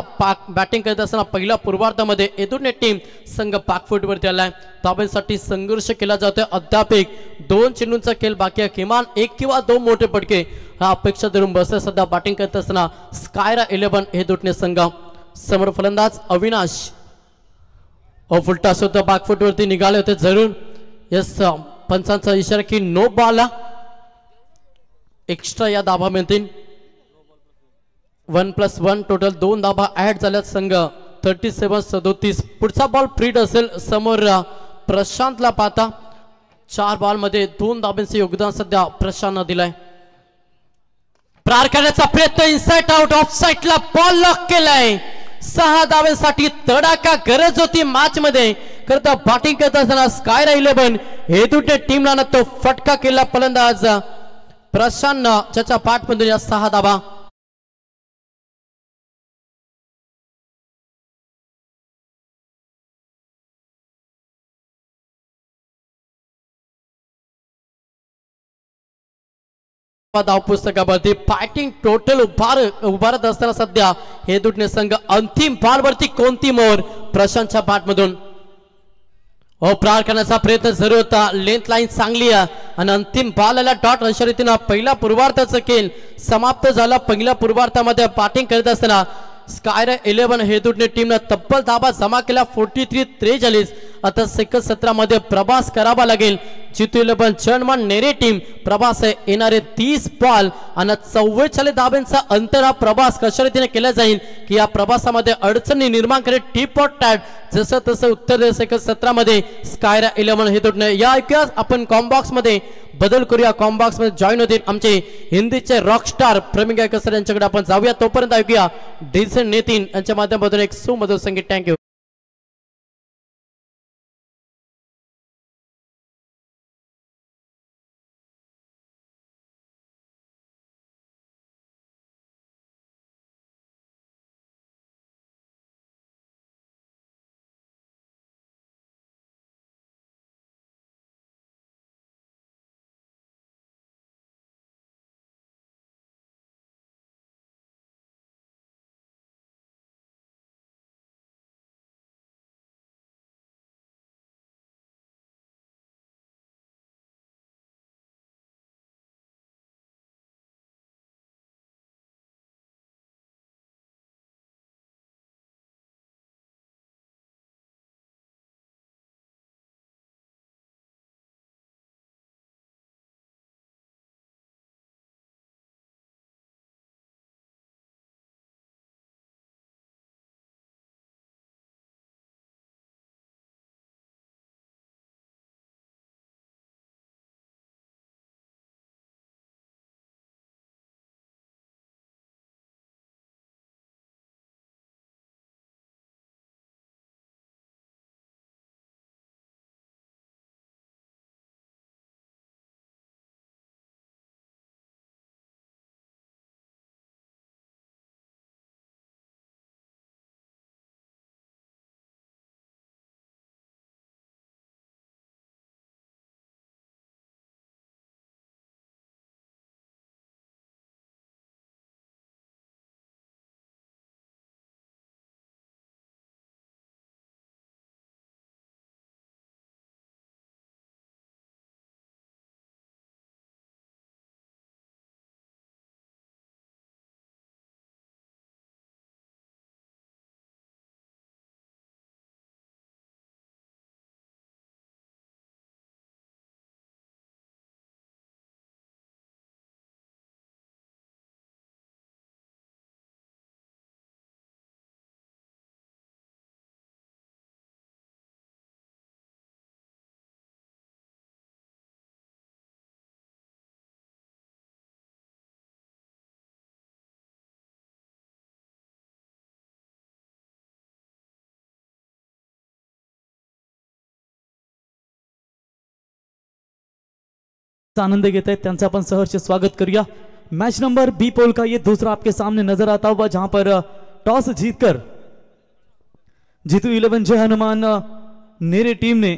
Speaker 1: बॅटिंग करत असताना पहिल्या पूर्वार्धामध्ये एदुर्ने टीम संघ पाकफूट वरती आलाय. धाब्यांसाठी संघर्ष केला जातोय. अद्याप 2 चेंडूंचा खेळ बाकी आहे. किमान 1 किंवा 2 मोठे फटके हा अपेक्षा धरून बसले. सध्या बॅटिंग करत असताना स्कायरा 11 हे दुटणे संघ. समोर फलंदाज अविनाश फुलटा सुद्धा बॅकफूट वरती निघाले होते जरूर. यस पंचांचा इशारा की नो बॉल. एक्स्ट्रा या धाबा मिळतील. 1+1 टोटल 2 धाबा ऍड झाल्यात. संघ 37-37. पुढचा बॉल फ्रीड असेल. समोर प्रशांतला पाहता 4 बॉल मध्ये 2 धाब्यांचे योगदान सध्या प्रशांतनं दिलाय. प्रहार करण्याचा प्रयत्न इनसाइड आउट. ऑफ साइडला बॉल लॉक केलाय. 6 धावेसाठी तडाखा गरज होती मॅच मध्ये. करता बॅटिंग करत असताना स्कायरा 11 हे दुटे टीमला ना तो फटका केला फलंदाज प्रशांत ज्याच्या पाठमधून या 6 धावा. धाव पुस्तकावरती फायटिंग टोटल उभारत असताना सध्या हे दुटणे संघ अंतिम बॉल वरती कोणती मोर प्रशांतच्या बॅटमधून प्रहार करण्याचा प्रयत्न जरूर होता. लेंथ लाईन चांगली आहे आणि अंतिम बॉलला डॉट अशा रीतीनं पहिल्या पूर्वार्धाचा खेळ समाप्त झाला. पहिल्या पूर्वार्धामध्ये बॅटिंग करत असताना स्कायरा 11 हे दुटणे टीमने तब्बल धाबा जमा केला. 43-43. आता सेकंद 17 मध्ये प्रवास करावा लागेल. चितू 11 जर्मन नेरे टीम प्रवास आहे. येणारे 30 बॉल आणि 44 धाब्यांचा अंतर हा प्रवास कशा रीतीने केला जाईल की या प्रवासामध्ये अडचणी निर्माण करेल. टीप ऑट टॅट जसं तसं उत्तर सेकंद 17 मध्ये स्कायरा 11 हे दुटणे. या ऐकूया आपण कॉम्बॉक्स मध्ये बदल करूया. कॉम्बॉक्स मध्ये जॉईन होतील आमचे हिंदीचे रॉकस्टार प्रवीण गायकर सर यांच्याकडे आपण जाऊया. तोपर्यंत ऐकूया डिझन नितीन यांच्या माध्यमातून एक सुमधुर संगीत. थँक्यू.
Speaker 2: आनंद घेत आहेत त्यांचं आपण सहर्ष स्वागत करूया। मैच नंबर बी पोल का ये दूसरा आपके सामने नजर आता हुआ, जहां पर टॉस जीतकर जीतू 11 जय हनुमान नेरे टीम ने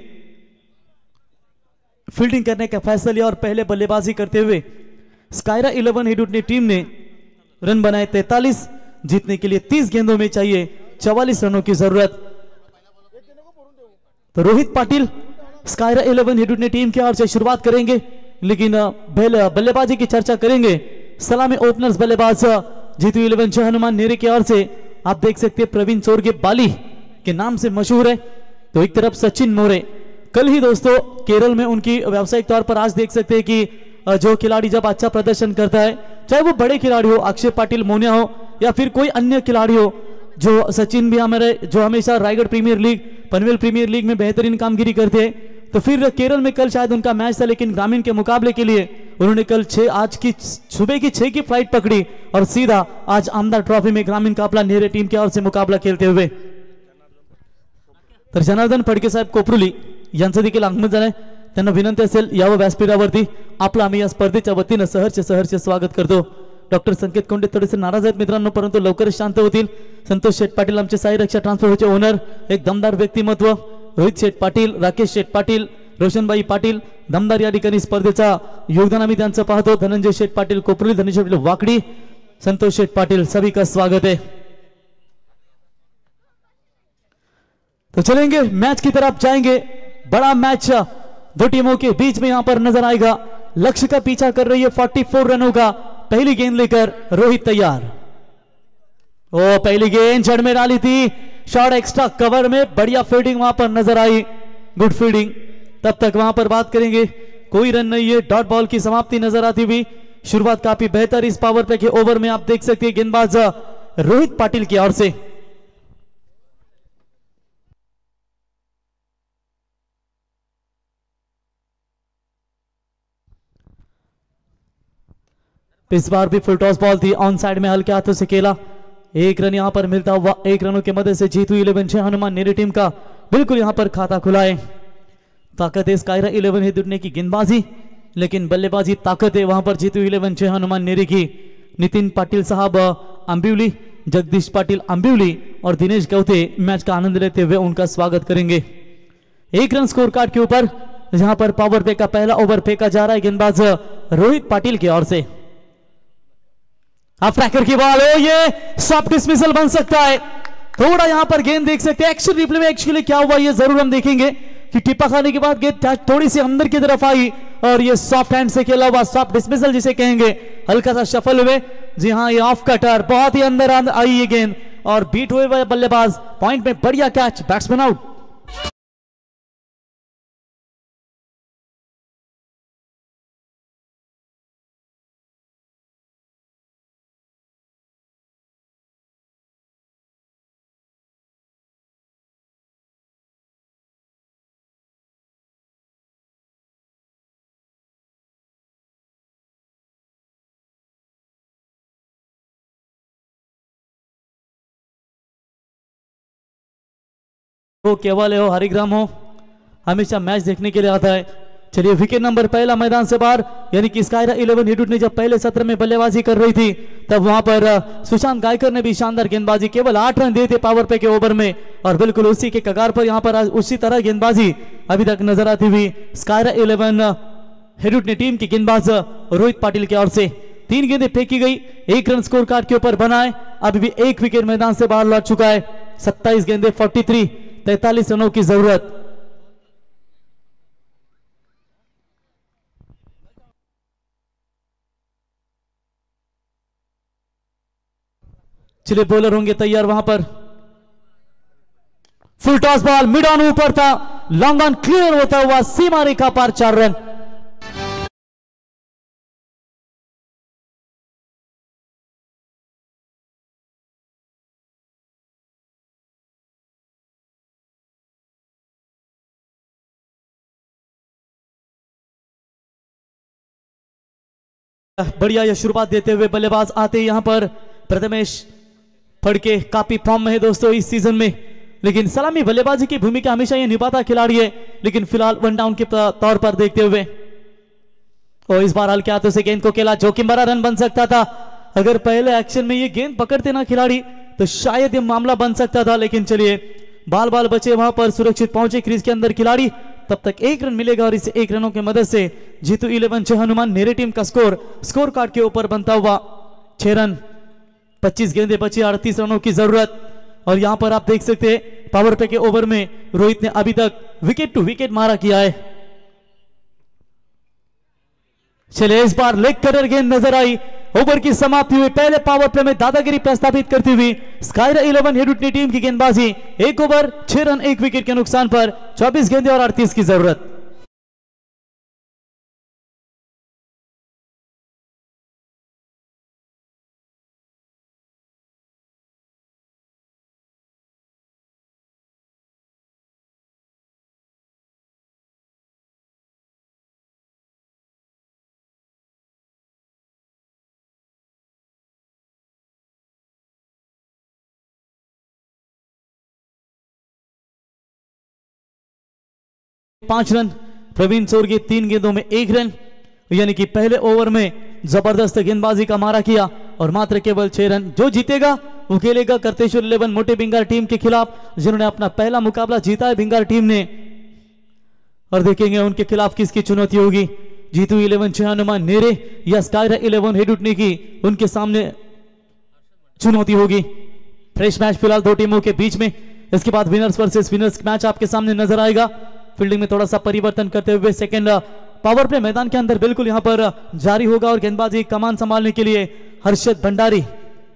Speaker 2: फील्डिंग करने का फैसला लिया और पहले बल्लेबाजी करते हुए स्कायरा 11 हिडूट ने टीम ने रन बनाए 43। जीतने के लिए 30 गेंदों में चाहिए 44 रनों की जरूरत। तो रोहित पाटिल स्कायरा 11 हिडूट ने टीम की ओर से शुरुआत करेंगे, लेकिन बल्लेबाजी की चर्चा करेंगे। सलामी ओपनर्स बल्लेबाज जीतू 11 जय हनुमान नेरे की ओर से आप देख सकते हैं प्रवीण चोरगे बाली के नाम से मशहूर है। तो एक तरफ सचिन मोरे, कल ही दोस्तों केरल में उनकी व्यावसायिक तौर पर आज देख सकते हैं कि जो खिलाड़ी जब अच्छा प्रदर्शन करता है, चाहे वो बड़े खिलाड़ी हो, अक्षय पाटिल मोनिया हो या फिर कोई अन्य खिलाड़ी हो, जो सचिन भी हमारे जो हमेशा Raigad premier league, Panvel premier league में बेहतरीन कामगिरी करते हैं। तो फिर केरल में कल शायद उनका मैच था, लेकिन ग्रामीण के मुकाबले के लिए उन्होंने कल आज की सुबह की 6 की फ्लाइट पकड़ी और सीधा आज आमदार ट्रॉफी में ग्रामीण काफला नेरे टीम की ओर से मुकाबला खेलते हुए। तर जनार्दन फडके साहेब कोपरुली यांचं देखील आगमन झालंय, त्यांना विनंती असेल यावं व्यासपीठावरती। आपलं आम्ही या स्पर्धेच्या वतीनं सहर्ष स्वागत करतो। डॉक्टर संकेत कोंडे थोडेसे नाराज आहेत मित्रांनो, परंतु लवकरच शांत होतील। संतोष शेठ पाटील आमचे साई रक्षा ट्रान्सपोर्टचे ओनर, एक दमदार व्यक्तिमत्व, रोहित शेठ पाटील, राकेश शेठ पाटील, रोशनबाई पाटील दमदार या ठिकाणी स्पर्धेचा योगदान आम्ही त्यांचं पाहतो। धनंजय शेठ पाटील कोपरुली, धनंजय पाटील वाकडी, संतोष शेठ पाटील, सभी का स्वागत है। तो चलेंगे मैच की तरफ जाएंगे। बड़ा मैच दो टीमों के बीच में यहां पर नजर आएगा। लक्ष्य का पीछा कर रही है 44 रनों का। पहली गेंद लेकर रोहित तैयार। ओ पहली गेंद जड़ में डाली थी, शॉट एक्स्ट्रा कवर में, बढ़िया फील्डिंग वहां पर नजर आई, गुड फील्डिंग। तब तक वहां पर बात करेंगे, कोई रन नहीं है, डॉट बॉल की समाप्ति नजर आती हुई। शुरुआत काफी बेहतर इस पावर प्ले के ओवर में आप देख सकते हैं गेंदबाज रोहित पाटिल की ओर से। इस बार भी फुल टॉस बॉल थी, ऑन साइड में हल्के हाथों से खेला। 1 रन यहां पर मिलता हुआ, 1 रनों की मदद से जीतू 11 जय हनुमान नेरी टीम का बिल्कुल यहां पर खाता खुला है। ताकत है स्कायरा 11 है दुनिया की गेंदबाजी, लेकिन बल्लेबाजी ताकत है वहां पर जीतू 11 जय हनुमान नेरी की। नितिन पाटिल साहब अंबिवली, जगदीश पाटिल अंबिवली और दिनेश गौते मैच का आनंद लेते हुए उनका स्वागत करेंगे। 1 रन स्कोर कार्ड के ऊपर जहां पर पावर प्ले का पहला ओवर फेंका जा रहा है गेंदबाज रोहित पाटिल की ओर से। ट्रैकर की बॉल हो, ये सॉफ्ट डिसमिसल बन सकता है। थोड़ा यहां पर गेंद देख सकते हैं, एक्शन रिप्ले में एक्चुअली क्या हुआ ये जरूर हम देखेंगे कि टिप्पा खाने के बाद गेंद थोड़ी सी अंदर की तरफ आई और ये सॉफ्ट हैंड से खेला हुआ सॉफ्ट डिसमिसल जिसे कहेंगे, हल्का सा शफल हुए। जी हां, ये ऑफ कटर बहुत ही अंदर आई ये गेंद और बीट हुए बल्लेबाज पॉइंट में, बढ़िया कैच, बैट्समैन आउट। वो केवल हो हरिग्राम हो, हमेशा मैच देखने के लिए आता है। चलिए विकेट नंबर पहला मैदान से बाहर, यानी कि स्कायरा 11 हिडूट ने जब पहले सत्र में बल्लेबाजी कर रही थी तब वहां पर सुशांत गायकर ने भी शानदार गेंदबाजी, केवल 8 रन दिए थे पावर प्ले के ओवर में और बिल्कुल उसी के कगार पर यहां पर उसी तरह गेंदबाजी अभी तक नजर आती हुई स्कायरा 11 हिडूट ने टीम की गेंदबाज रोहित पाटिल की ओर से। 3 गेंदें फेंकी गई, 1 रन स्कोर कार्ड के ऊपर बना है। अभी भी 1 विकेट मैदान से बाहर लौट चुका है। 27 गेंदें 43 रनों की जरूरत। चलिए बॉलर होंगे तैयार वहां पर। Full toss ball mid on ऊपर था, लॉन्ग ऑन क्लियर होता हुआ सीमा रेखा पार 4 रन। बढ़िया यह शुरुआत देते हुए बल्लेबाज आते यहां पर प्रथमेश फड़के काफी फॉर्म में है दोस्तों इस सीजन में, लेकिन सलामी बल्लेबाजी की भूमिका हमेशा ये निभाता खिलाड़ी है। लेकिन फिलहाल 1 डाउन के तौर पर देखते हुए और इस बार हल्के हाथों से गेंद को खेला, जोखिम भरा रन बन सकता था। अगर पहले एक्शन में ये गेंद पकड़ते ना खिलाड़ी तो शायद ये मामला बन सकता था, लेकिन चलिए बाल बाल बचे वहां पर, सुरक्षित पहुंचे क्रीज के अंदर खिलाड़ी। तब तक 1 रन मिलेगा और इस 1 रनों की मदद से जीतू 11 6 हनुमान मेरे टीम का स्कोर कार्ड के ऊपर बनता हुआ 6 रन। 25 गेंदें बची, 38 रनों की जरूरत। और यहां पर आप देख सकते हैं पावर प्ले के ओवर में रोहित ने अभी तक विकेट टू विकेट मारा किया है। चलिए इस बार लेग कटर गेंद नजर आई, ओवर की समाप्ति हुई। पहले पावर प्ले में दादागिरी प्रस्तावित करती हुई स्काई 11 हेड उठनी टीम की गेंदबाजी। 1 ओवर 6 रन 1 विकेट के नुकसान पर 24 गेंदें और 38 की जरूरत। पांच रन, प्रवीण सोरगे 3 गेंदों में 1 रन, यानी कि पहले ओवर में जबरदस्त गेंदबाजी का मारा किया और मात्र केवल 6 रन। जो जीतेगा वो खेलेगा करतेश्वर 11 मोटे भिंगार टीम के खिलाफ, जिन्होंने अपना पहला मुकाबला जीता है भिंगार टीम ने। और देखेंगे उनके खिलाफ किसकी चुनौती होगी, जीतू 11 6 हनुमान नेरे या स्काई 11 हेड उठने की उनके सामने चुनौती होगी। फ्रेश मैच फिलहाल 2 टीमों के बीच में, इसके बाद विनर्स वर्सेस विनर्स मैच आपके सामने नजर आएगा। फील्डिंग में थोड़ा सा परिवर्तन करते हुए सेकंड पावर प्ले मैदान के अंदर बिल्कुल यहां पर जारी होगा और गेंदबाजी कमान संभालने के लिए हर्षद भंडारी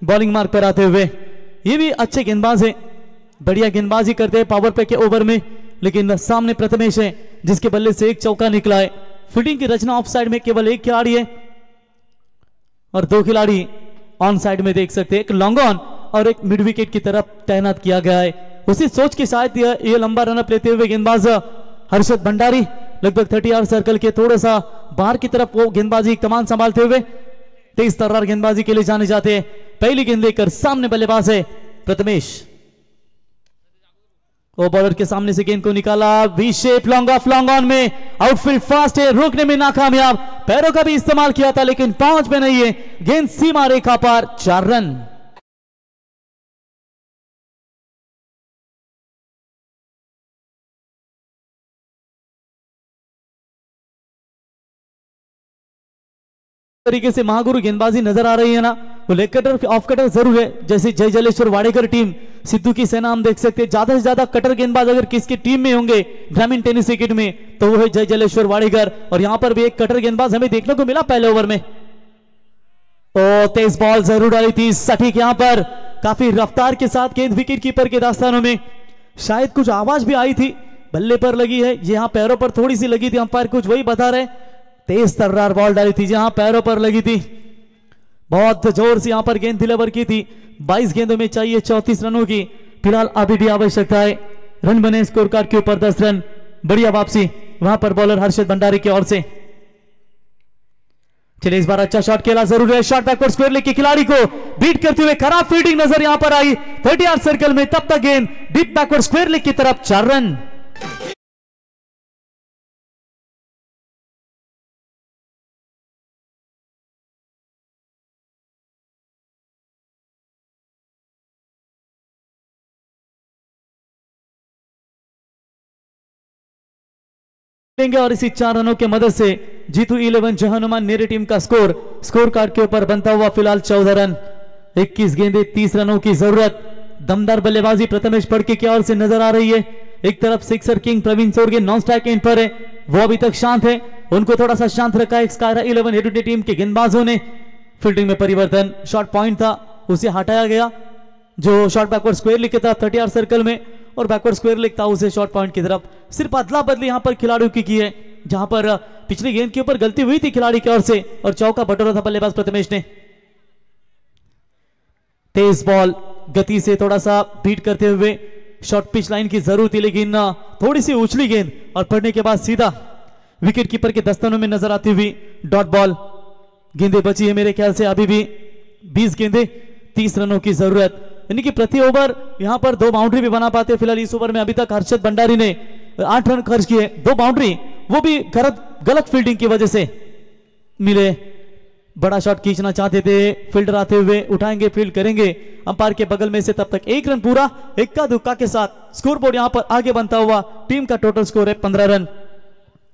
Speaker 2: बॉलिंग मार्ग पर आते हुए। ये भी अच्छे गेंदबाज हैं, बढ़िया गेंदबाजी करते हैं पावर प्ले के ओवर में, लेकिन सामने प्रथमेश है जिसके बल्ले से 1 चौका निकला है। फील्डिंग की रचना ऑफ साइड में केवल 1 खिलाड़ी है और 2 खिलाड़ी ऑन साइड में देख सकते हैं, एक लॉन्ग ऑन और एक मिड विकेट की तरफ तैनात किया गया है। उसी सोच के साथ ये लंबा रनअप लेते हुए गेंदबाज हर्षद भंडारी लगभग 30 सर्कल के थोड़ा सा बाहर की तरफ वो गेंदबाजी कमान संभालते हुए तेज तर्रार गेंदबाजी के लिए जाने जाते हैं। पहली गेंद लेकर सामने बल्लेबाज है प्रथमेश, वो बॉलर के सामने से गेंद को निकाला, V shape long off long on में, आउटफील्ड फास्ट है, रोकने में नाकामयाब, पैरों का भी इस्तेमाल किया था लेकिन पहुंच में नहीं है, गेंद सीमा रेखा पर 4 रन। तरीके से महागुरु गेंदबाजी नजर आ रही है ना, वो लेग कटर ऑफ कटर जरूर है। जैसे जय जलेश्वर वाडेकर टीम, सिद्धू की सेना हम देख सकते हैं। ज्यादा से ज्यादा कटर गेंदबाज अगर किसकी टीम में होंगे ग्रामीण टेनिस क्रिकेट में तो वो है जय जलेश्वर वाडेकर, और यहां पर भी एक कटर गेंदबाज हमें देखने को मिला पहले ओवर में। ओ तेज बॉल जरूर डाली थी, सटीक यहां पर काफी रफ्तार के साथ गेंद विकेट कीपर के दास्तानों में, शायद कुछ आवाज भी आई थी, बल्ले पर लगी है, यहां पैरों पर थोड़ी सी लगी थी, अंपायर कुछ वही बता रहे। तेज तर्रार बॉल डाली थी, जहां पैरों पर लगी थी, बहुत जोर से यहां पर गेंद डिलीवर की थी। 22 गेंदों में चाहिए 34 रनों की फिलहाल अभी भी आवश्यकता है। रन बने स्कोर कार्ड के ऊपर 10 रन, बढ़िया वापसी वहां पर बॉलर हर्षद भंडारी की ओर से। चलिए इस बार अच्छा शॉट खेला जरूर है, शॉट बैकवर्ड स्क्वायर लेग के खिलाड़ी को बीट करते हुए खराब फील्डिंग नजर यहां पर आई 30 सर्कल में, तब तक गेंद डीप बैकवर्ड स्क्वायर लेग की तरफ 4 रन। और इसी 4 रनों के मदद से जीतू 11 जय हनुमान नेरे टीम का स्कोर कार्ड के ऊपर बनता हुआ फिलहाल 14 रन, 21 गेंदें 30 रनों की जरूरत। दमदार बल्लेबाजी प्रथमेश फड़के की ओर से नजर आ रही है। एक तरफ sixer king Praveen Sorge non strike end पर है, वो अभी तक शांत है, उनको थोड़ा सा शांत रखा है स्काई 11 हेड टीम के गेंदबाजों ने। फील्डिंग में परिवर्तन, शॉर्ट पॉइंट था उसे हटाया गया, जो शॉर्ट बैकवर्ड स्क्वायर लेग की तरफ 30 सर्कल में और बैकवर्ड स्क्वायर लेग था उसे शॉर्ट पॉइंट की तरफ। सिर्फ अदला बदली यहां पर खिलाड़ियों की है, जहां पर पिछली गेंद के ऊपर गलती हुई थी खिलाड़ी की ओर से और चौका बटोरा था बल्लेबाज प्रथमेश ने। तेज बॉल गति से थोड़ा सा बीट करते हुए शॉर्ट पिच लाइन की जरूरत थी, लेकिन थोड़ी सी उछली गेंद और पड़ने के बाद सीधा विकेट कीपर के दस्तानों में नजर आती हुई डॉट बॉल। गेंदें बची है मेरे ख्याल से अभी भी 20 गेंदें 30 रनों की जरूरत, यानी कि प्रति ओवर यहां पर 2 बाउंड्री भी बना पाते। फिलहाल इस ओवर में अभी तक हर्षद भंडारी ने 8 रन खर्च किए, 2 बाउंड्री, वो भी गलत फील्डिंग की वजह से। मिले, बड़ा शॉट खींचना चाहते थे, फील्डर आते हुए उठाएंगे, फील्ड करेंगे अंपायर के बगल में से, तब तक 1 रन पूरा इक्का दुक्का के साथ स्कोर बोर्ड यहां पर आगे बनता हुआ। टीम का टोटल स्कोर है 15 रन।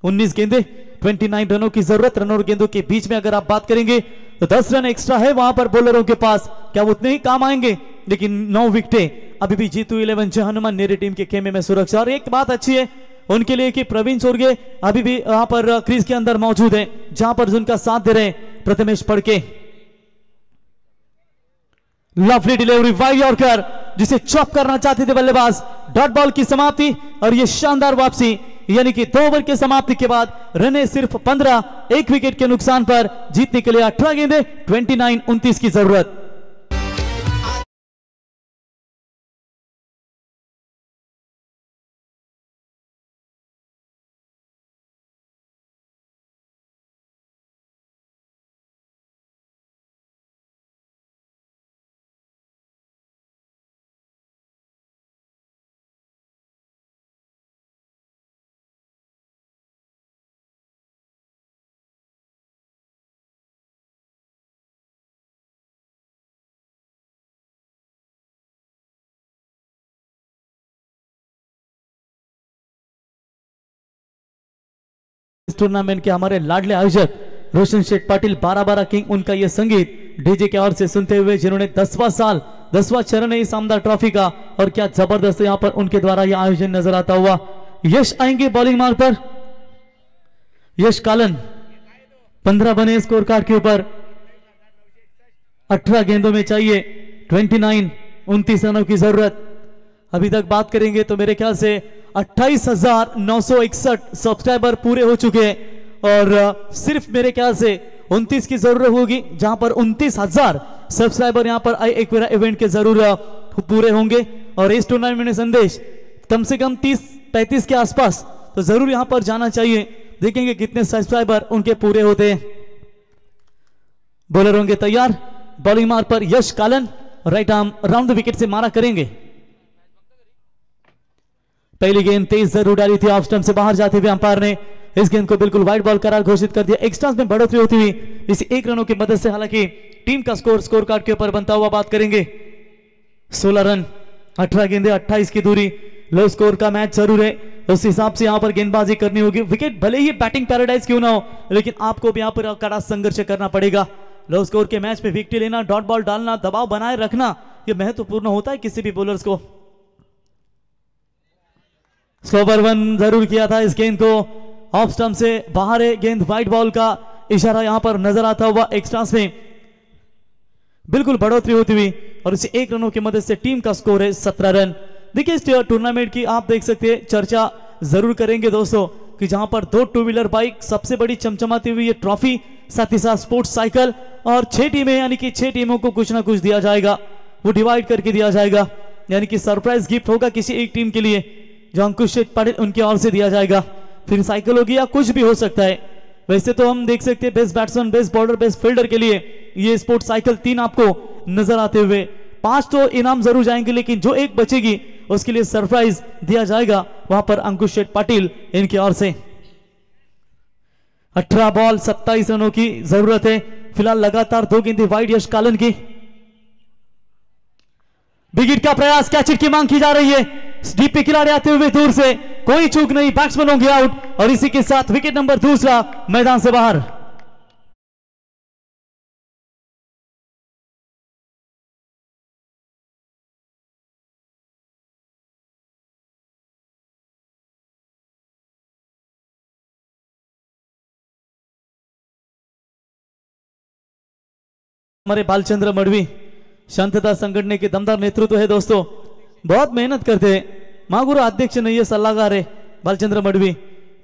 Speaker 2: 19 गेंदे 29 रनों की जरूरत। रन और गेंदों के बीच में अगर आप बात करेंगे तो 10 रन एक्स्ट्रा है वहां पर बॉलरों के पास, क्या वो उतने ही काम आएंगे? लेकिन 9 विकेटें अभी भी जीतू 11 जय हनुमान नेरी टीम के खेमे में सुरक्षा। और एक बात अच्छी है उनके लिए कि प्रवीण सोरगे अभी भी यहां पर क्रीज के अंदर मौजूद है, जहां पर उनका साथ दे रहे हैं Prathamesh Padke. Lovely delivery, wide yorker जिसे चॉप करना चाहते थे बल्लेबाज। डॉट बॉल की समाप्ति और ये शानदार वापसी, यानी कि 2 ओवर के समाप्ति के बाद रने सिर्फ 15, 1 विकेट के नुकसान पर जीतने के लिए 18 गेंदे 29-29 की जरूरत। टूर्नामेंट के हमारे लाडले आयोजक रोशन शेठ पाटिल 12-12 किंग, उनका यह संगीत डीजे के ओर से सुनते हुए, जिन्होंने 10वां चरण है इस आमदार ट्रॉफी का। और क्या जबरदस्त यहां पर उनके द्वारा यह आयोजन नजर आता हुआ। यश आएंगे बॉलिंग मार्ग पर, यश कालन 15 बने स्कोर कार्ड के ऊपर, 18 गेंदों में चाहिए 29-29 रनों की जरूरत। अभी तक बात करेंगे तो मेरे ख्याल से 28,961 सब्सक्राइबर पूरे हो चुके हैं और सिर्फ मेरे ख्याल से 29 की जरूरत होगी, जहां पर 29,000 सब्सक्राइबर यहां पर एक इवेंट के जरूर पूरे होंगे। और इस टूर्नामेंट में संदेश कम से कम 30-35 के आसपास तो जरूर यहां पर जाना चाहिए। देखेंगे कितने सब्सक्राइबर उनके पूरे होते हैं। बॉलर होंगे तैयार, बॉलिंग मार्ग पर Yash Kalan right arm round the wicket से मारा करेंगे। पहली गेंद तेज जरूर डाली थी, ऑफ स्टंप से बाहर जाते हुए अंपायर ने इस गेंद को बिल्कुल वाइड बॉल करार घोषित कर दिया। एक्स्ट्रास में बढ़ोतरी होती हुई इस 1 रनों की मदद से, हालांकि टीम का स्कोर कार्ड के ऊपर बनता हुआ बात करेंगे 16 रन 18 गेंदे 28 की दूरी। लो स्कोर का मैच जरूर है, उस हिसाब से यहां पर गेंदबाजी करनी होगी। विकेट भले ही बैटिंग पैराडाइज क्यों ना हो, लेकिन आपको भी यहां पर कड़ा संघर्ष करना पड़ेगा। लो स्कोर के मैच में विकेट लेना, डॉट बॉल डालना, दबाव बनाए रखना, यह महत्वपूर्ण होता है किसी भी बॉलर्स को। स्लो ओवर 1 जरूर किया था इस गेंद को, ऑफ स्टंप से बाहर है गेंद, वाइड बॉल का इशारा यहां पर नजर आता हुआ। एक्स्ट्रास में बिल्कुल बढ़ोतरी होती हुई और इसे 1 रनों की मदद से टीम का स्कोर है 17 रन। देखिए इस टूर्नामेंट की आप देख सकते हैं, चर्चा जरूर करेंगे दोस्तों, कि जहां पर 2 टू व्हीलर बाइक, सबसे बड़ी चमचमाती हुई ये ट्रॉफी, साथ ही साथ स्पोर्ट्स साइकिल और 6 टीमें, यानी कि 6 टीमों को कुछ ना कुछ दिया जाएगा, वो डिवाइड करके दिया जाएगा, यानी कि सरप्राइज गिफ्ट होगा किसी एक टीम के लिए जो अंकुश शेठ पाटिल उनकी ओर से दिया जाएगा। फिर साइकिल होगी या कुछ भी हो सकता है। वैसे तो हम देख सकते हैं best batsman, best bowler, best fielder के लिए ये स्पोर्ट्स साइकिल 3 आपको नजर आते हुए, 5 तो इनाम जरूर जाएंगे, लेकिन जो एक बचेगी उसके लिए सरप्राइज दिया जाएगा वहां पर अंकुश शेठ पाटिल इनकी ओर से। 18 बॉल 27 रनों की जरूरत है फिलहाल। लगातार 2 गेंदें वाइड यश कालन की। बिग हिट का प्रयास, कैच हिट की मांग की जा रही है। डीप पे खिलाड़ी आते हुए दूर से, कोई चूक नहीं, बैट्समैन होंगे आउट और इसी के साथ विकेट नंबर 2 मैदान से बाहर। हमारे बालचंद्र मडवी शांतता संगठन के दमदार नेतृत्व है दोस्तों, बहुत मेहनत करते हैं। महागुरु अध्यक्ष नहीं है, सलाहकार है बालचंद्र मडवी,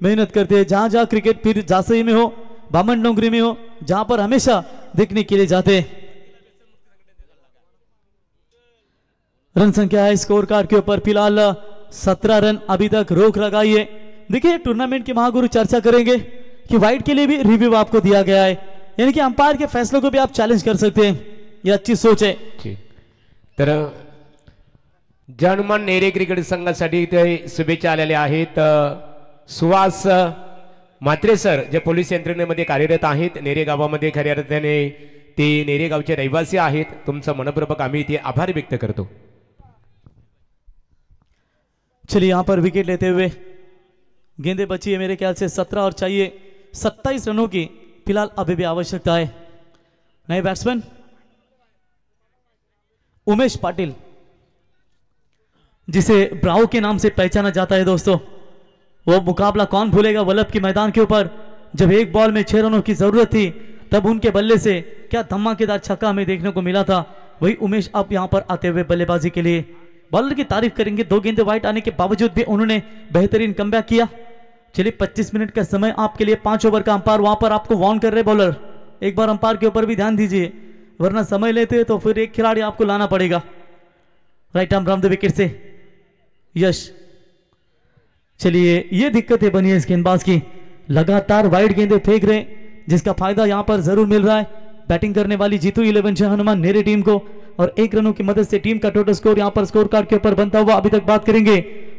Speaker 2: मेहनत करते हैं। जहां जहां क्रिकेट, फिर जासई में हो, बामन डोंगरी में हो, जहां पर हमेशा देखने के लिए जाते हैं। रन संख्या है स्कोर कार्ड के ऊपर फिलहाल 17 रन अभी तक रोक लगाई है। देखिए टूर्नामेंट के महागुरु चर्चा करेंगे कि वाइड के लिए भी रिव्यू आपको दिया गया है, यानी कि अंपायर के फैसलों को भी आप चॅलेंज कर सकते हैं, ये अच्छी सोच है।
Speaker 3: तर हनुमान नेरे क्रिकेट संघासाठी इथे शुभेच्छा आलेल्या आहेत। सुहास म्हात्रे सर जे पोलीस यंत्रणेमध्ये कार्यरत आहेत नेरे गावामध्ये खऱ्या अर्थाने ते नेरे गावचे रहिवासी आहेत. तुमचं मनपूर्वक आम्ही इथे आभार व्यक्त करतो.
Speaker 2: चलिए यहाँ पर विकेट लेते हुए गेंदे बची है मेरे ख्याल से 17 और चाहिए 27 रनों की फिलहाल अभी भी आवश्यकता है. नए बैट्समैन उमेश पाटिल जिसे ब्राउ के नाम से पहचाना जाता है दोस्तों. वो मुकाबला कौन भूलेगा वल्लभ के मैदान के ऊपर जब एक बॉल में 6 रनों की जरूरत थी तब उनके बल्ले से क्या धमाकेदार छक्का हमें देखने को मिला था. वही उमेश अब यहां पर आते हुए बल्लेबाजी के लिए बॉलर की तारीफ करेंगे. 2 गेंदे वाइट आने के बावजूद भी उन्होंने बेहतरीन कमबैक किया. चलिए 25 मिनट का समय आपके लिए. 5 ओवर का अंपायर वहां पर आपको वार्न कर रहे बॉलर. एक बार अंपायर के ऊपर भी ध्यान दीजिए वरना समय लेते तो फिर एक खिलाड़ी आपको लाना पड़ेगा. Right arm round the wicket से यश. चलिए ये दिक्कतें बनी है इस गेंदबाज की. लगातार वाइड गेंदे फेंक रहे जिसका फायदा यहां पर जरूर मिल रहा है बैटिंग करने वाली जीतू 11 शाह हनुमान नेरे टीम को. और 1 रनों की मदद से टीम का टोटल स्कोर यहां पर स्कोर कार्ड के ऊपर बनता हुआ अभी तक बात करेंगे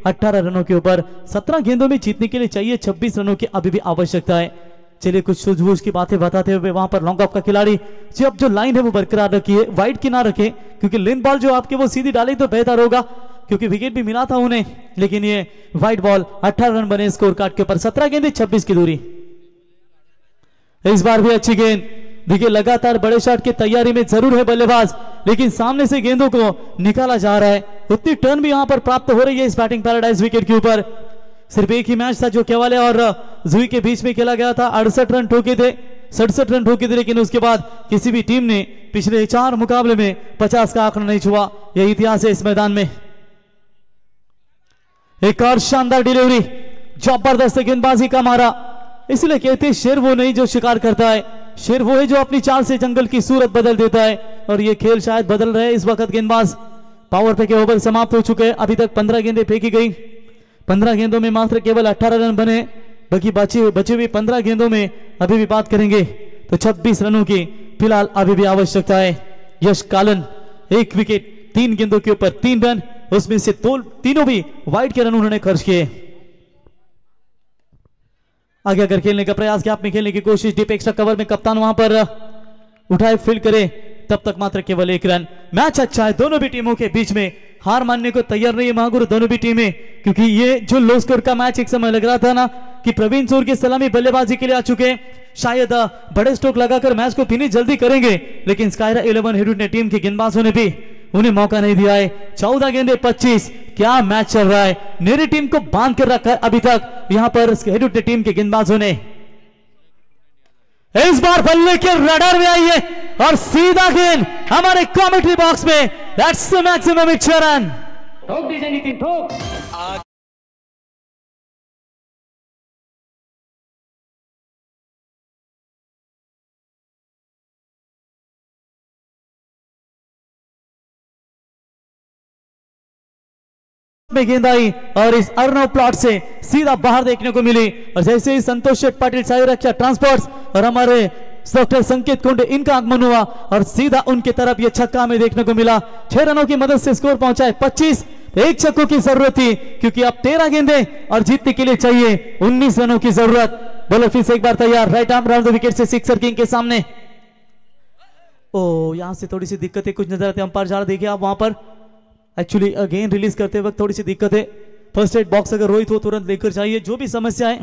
Speaker 2: 18 रनों के ऊपर. 17 गेंदों में जीतने के लिए चाहिए 26 रनों की अभी भी आवश्यकता है. चलिए कुछ सूझबूझ की बातें बताते हुए वहां पर लॉन्ग ऑफ का खिलाड़ी जब जो लाइन है वो बरकरार रखिए. वाइड की ना रखें क्योंकि लेन बॉल जो आपके वो सीधी डाले तो बेहतर होगा क्योंकि विकेट भी मिला था उन्हें. लेकिन ये वाइड बॉल 18 रन बने स्कोर कार्ड के ऊपर. 17 गेंदें 26 की दूरी. इस बार भी अच्छी गेंद. देखिए लगातार बड़े शॉट की तैयारी में जरूर है बल्लेबाज लेकिन सामने से गेंदों को निकाला जा रहा है. उतनी टर्न भी यहां पर प्राप्त हो रही है इस बैटिंग पैराडाइज विकेट के ऊपर. सिर्फ एक ही मैच था जो केवाले और जुई के बीच में खेला गया था. 68 रन ठोके थे 67 रन ठोके थे लेकिन उसके बाद किसी भी टीम ने पिछले 4 मुकाबले में 50 का आंकड़ा नहीं छुआ. यह इतिहास है इस मैदान में. एक और शानदार डिलीवरी जबरदस्त गेंदबाजी का मारा. इसलिए कहते हैं शेर वो नहीं जो शिकार करता है शेर वो है जो अपनी चाल से जंगल की सूरत बदल देता है. और ये खेल शायद बदल रहे इस वक्त गेंदबाज. पावर पे के ओवर समाप्त हो चुके हैं. अभी तक 15 गेंदें फेंकी गई. 15 गेंदों में मात्र केवल 18 रन बने. बाकी बचे हुए 15 गेंदों में अभी भी बात करेंगे तो 26 रनों की फिलहाल अभी भी आवश्यकता है. यश कालन 1 विकेट 3 गेंदों के ऊपर 3 रन. उसमें से तीनों भी वाइड के रन उन्होंने खर्च किए. आगे अगर खेलने का प्रयास किया आपने खेलने की कोशिश डीप एक्स्ट्रा कवर में कप्तान वहां पर उठाए फील्ड करे तब तक मात्र केवल 1 रन. मैच अच्छा है दोनों भी टीमों के बीच में. हार मानने को तैयार नहीं है महागुरु दोनों भी टीमें क्योंकि ये जो लो स्कोर का मैच एक समय लग रहा था ना कि प्रवीण सूर की सलामी बल्लेबाजी के लिए आ चुके शायद बड़े स्ट्रोक लगाकर मैच को फिनिश जल्दी करेंगे लेकिन स्कायरा 11 हेडुड ने टीम के गेंदबाजों ने भी उन्हें मौका नहीं दिया है. 14 गेंदे 25. क्या मैच चल रहा है. मेरी टीम को बांध कर रखा है अभी तक यहां पर हेडुड ने टीम के गेंदबाजों ने. इस बार बल्ले के रडार में आई है और सीधा गेंद हमारे कमेंट्री बॉक्स में. That's the maximum 6 run. ठोक दीजिए नितिन ठोक. में गेंद आई और इस अर्नव प्लॉट से सीधा बाहर देखने को मिली. और जैसे ही संतोष शेठ पाटिल साई रक्षा ट्रांसपोर्ट्स और हमारे डॉक्टर संकेत कुंडे इनका आगमन हुआ और सीधा उनके तरफ ये छक्का हमें देखने को मिला. 6 रनों की मदद से स्कोर पहुंचा है 25. 1 छक्कों की जरूरत थी क्योंकि अब 13 गेंदे और जीतने के लिए चाहिए 19 रनों की जरूरत. बॉलर फिर से एक बार तैयार. Right arm round the wicket से सिक्सर किंग के सामने. ओ यहां से थोड़ी सी दिक्कतें कुछ नजर आती है. अंपायर जा रहा देखिए आप वहां पर एक्चुअली गेंद रिलीज करते वक्त थोड़ी सी दिक्कत है. फर्स्ट एड बॉक्स अगर रोहित हो तुरंत लेकर जाइए. जो भी समस्या है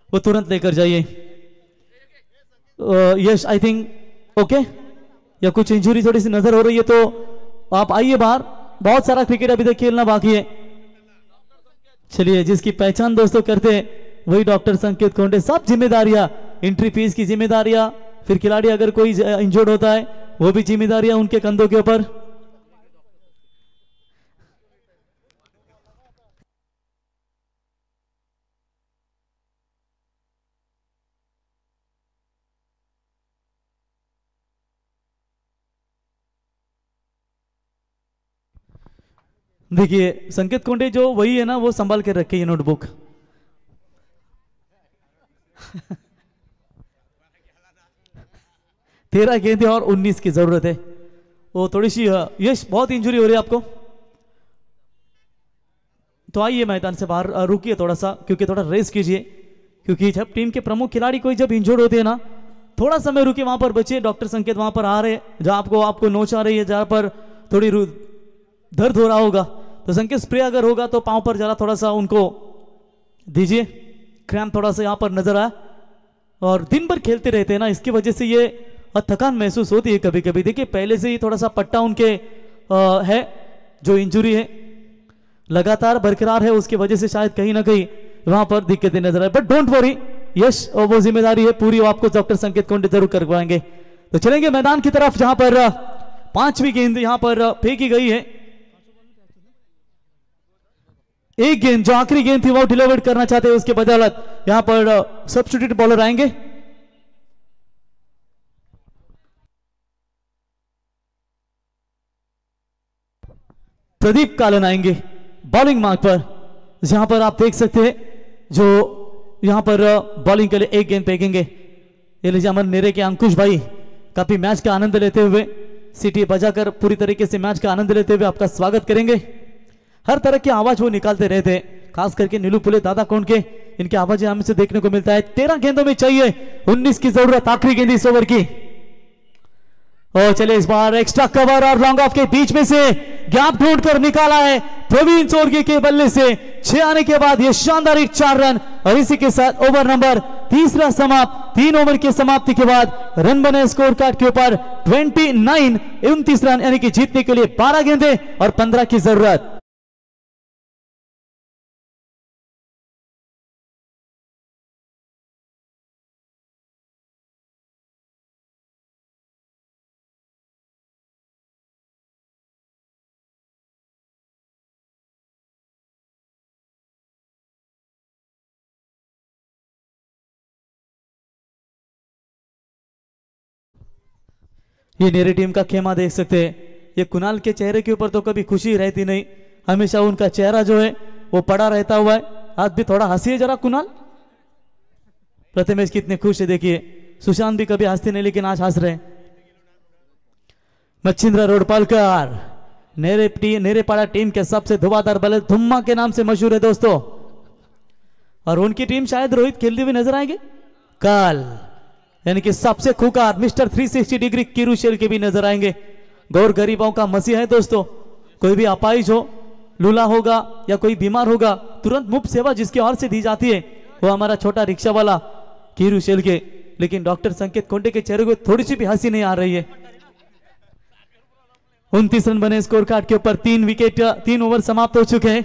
Speaker 2: वो तुरंत लेकर जाइए. यस आई थिंक ओके या कुछ इंजरी थोड़ी सी नजर हो रही है तो आप आइए बाहर. बहुत सारा क्रिकेट अभी तक खेलना बाकी है. चलिए जिसकी पहचान दोस्तों करते हैं वही डॉक्टर संकेत कोंडे. सब जिम्मेदारियां एंट्री फीस की जिम्मेदारियां फिर खिलाड़ी अगर कोई इंजर्ड होता है वो भी जिम्मेदारियां उनके कंधों के ऊपर. देखिए संकेत कोंडे जो वही है ना वो संभाल के रखे ये नोटबुक. तेरह गेंदे और 19 की जरूरत है. वो थोड़ी सी यश बहुत इंजरी हो रही है आपको तो आइए मैदान से बाहर रुकिए थोड़ा सा क्योंकि थोड़ा रेस्ट कीजिए. क्योंकि जब टीम के प्रमुख खिलाड़ी कोई जब इंजर्ड होते हैं ना, थोड़ा समय रुके, वहां पर बचे। डॉक्टर संकेत वहां पर आ रहे हैं, जहां आपको नोच आ रही है, जहां पर थोड़ी दर्द हो रहा होगा, तो संकेत स्प्रे अगर होगा तो पांव पर जरा थोड़ा सा उनको दीजिए। क्रैम्प थोड़ा सा यहाँ पर नजर आया, और दिन भर खेलते रहते हैं ना, इसकी वजह से ये थकान महसूस होती है कभी कभी। देखिए पहले से ही थोड़ा सा पट्टा उनके है, जो इंजुरी है लगातार बरकरार है, उसकी वजह से शायद कहीं ना कहीं वहां पर दिक्कतें नजर आए। बट डोंट वरी, यस वो जिम्मेदारी है पूरी, वो आपको डॉक्टर संकेत कोंडे जरूर करवाएंगे। तो चलेंगे मैदान की तरफ, जहां पर 5वीं गेंद यहां पर फेंकी गई है। एक गेंद जो आखिरी गेंद थी वो डिलीवर करना चाहते हैं, उसके बदौलत यहां पर सब्स्टिट्यूट बॉलर आएंगे। प्रदीप कालन आएंगे बॉलिंग मार्क पर, जहां पर आप देख सकते हैं जो यहां पर बॉलिंग के लिए एक गेंद फेंकेंगे। ये लीजिए अमन नेरे के अंकुश भाई काफी मैच का आनंद लेते हुए, सीटी बजाकर पूरी तरीके से मैच का आनंद लेते हुए आपका स्वागत करेंगे। हर तरह की आवाज वो निकालते रहते हैं, खास करके नीलू पुले दादा कौन के, इनकी आवाजें हमसे देखने को मिलता है। 13 गेंदों में चाहिए 19 की जरूरत, आखिरी गेंद इस ओवर की। और चले इस बार एक्स्ट्रा कवर और लॉन्ग ऑफ के बीच में से गैप ढूंढकर निकाला है प्रवीण चोरगी के बल्ले से। 6 आने के बाद ये शानदार 4 रन, और इसी के साथ ओवर नंबर तीसरा समाप्त। 3 ओवर की समाप्ति के बाद रन बने स्कोर कार्ड के ऊपर 29 रन, यानी कि जीतने के लिए 12 गेंदे और 15 की जरूरत। ये नेरी टीम का खेमा देख सकते हैं। ये कुणाल के चेहरे के ऊपर तो कभी खुशी रहती नहीं, हमेशा उनका चेहरा जो है वो पड़ा रहता हुआ है। आज भी थोड़ा हंसी है जरा कुणाल। प्रथमेश कितने खुश है देखिए, सुशांत भी कभी हंसते नहीं लेकिन आज हंस रहे। मच्छिंद्र रोडपालकर नेरेपाड़ा टीम के सबसे धुआंधार बल्लेबाज धुम्मा के नाम से मशहूर है दोस्तों, और उनकी टीम शायद रोहित खेलते हुए नजर आएंगे कल, यानी कि सबसे खूंखार मिस्टर 360 डिग्री कीरू शेल के भी नजर आएंगे। गौर गरीबों का मसीहा है दोस्तों, कोई भी अपाहिज हो, लूला होगा या कोई बीमार होगा, तुरंत मुफ्त सेवा जिसकी ओर से दी जाती है वो हमारा छोटा रिक्शा वाला कीरू शेल के। लेकिन डॉक्टर संकेत कोंडे के चेहरे को थोड़ी सी भी हंसी नहीं आ रही है। 29 रन बने स्कोर कार्ड के ऊपर, 3 विकेट, 3 ओवर समाप्त हो चुके हैं।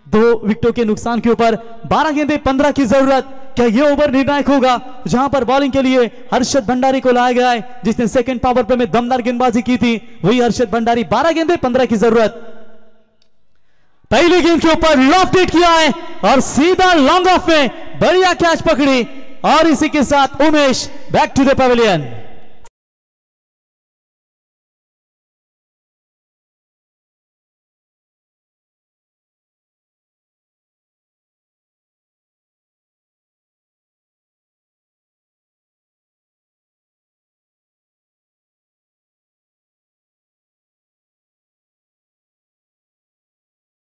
Speaker 2: 2 विकेटों के नुकसान के ऊपर 12 गेंदे 15 की जरूरत। क्या ये ओवर निर्णायक होगा, जहां पर बॉलिंग के लिए हर्षद भंडारी को लाया गया है, जिसने सेकंड पावर प्ले में दमदार गेंदबाजी की थी, वही हर्षद भंडारी। 12 गेंदे 15 की जरूरत। पहली गेंद के ऊपर लॉफ्ट हिट किया है और सीधा लॉन्ग ऑफ में बढ़िया कैच पकड़ी, और इसी के साथ Umesh back to the pavilion.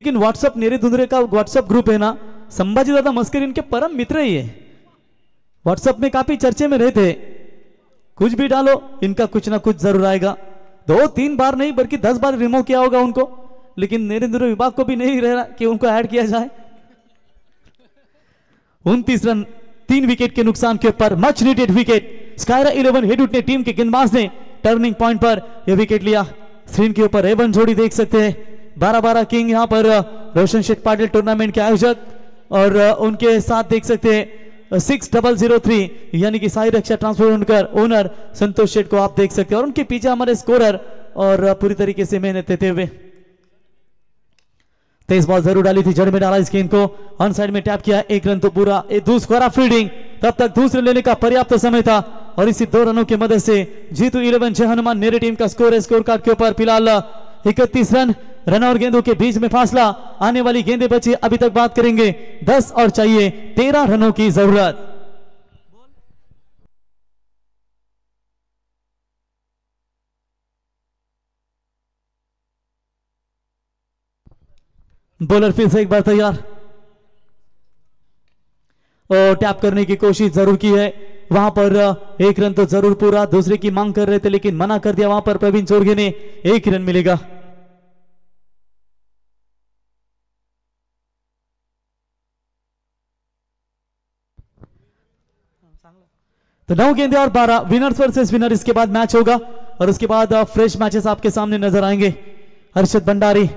Speaker 2: लेकिन व्हाट्सएप नेरे धुंधरे का व्हाट्सएप ग्रुप है ना, संभाजी दादा मस्कर इनके परम मित्र ही है। व्हाट्सएप में काफी चर्चे में रहते, कुछ भी डालो इनका कुछ ना कुछ जरूर आएगा। 2-3 बार नहीं बल्कि 10 बार रिमूव किया होगा उनको, लेकिन नेरे धुंधरे विभाग को भी नहीं रह रहा कि उनको ऐड किया जाए। 29 रन 3 विकेट के नुकसान के ऊपर, मच नीडेड विकेट। स्कायरा 11 हेडवुड ने टीम के गेंदबाज ने टर्निंग पॉइंट पर यह विकेट लिया। स्क्रीन के ऊपर एवन जोड़ी देख सकते हैं, 12-12 किंग यहाँ पर रोशन शेठ पाटिल टूर्नामेंट के आयोजक, और उनके साथ देख सकते हैं 6003 यानी कि साई रक्षा ट्रांसफर ओनर संतोष शेठ को आप देख सकते हैं, और उनके पीछे हमारे स्कोरर और पूरी तरीके से मेहनत देते हुए। 23 बॉल जरूर डाली थी, जड़ में डाला इस गेंद को, ऑन साइड में टैप किया, 1 रन तो पूरा। दूसरा फील्डिंग, तब तक दूसरे लेने का पर्याप्त समय था, और इसी 2 रनों की मदद से जीतू 11 जय हनुमान नेरी टीम का स्कोर है। स्कोर कार्ड के ऊपर फिलहाल 31 रन और गेंदों के बीच में फासला। आने वाली गेंदें बची अभी तक बात करेंगे, 10 और चाहिए 13 रनों की जरूरत। बॉलर फिर से एक बार तैयार, और टैप करने की कोशिश जरूर की है, वहां पर एक रन तो जरूर पूरा, दूसरे की मांग कर रहे थे लेकिन मना कर दिया वहां पर प्रवीण चोरगे ने, एक रन मिलेगा। तो 9 गेंदे और 12 विनर्स वर्सेस विनर, इसके बाद मैच होगा और उसके बाद फ्रेश मैचेस आपके सामने नजर आएंगे। हर्षद भंडारी,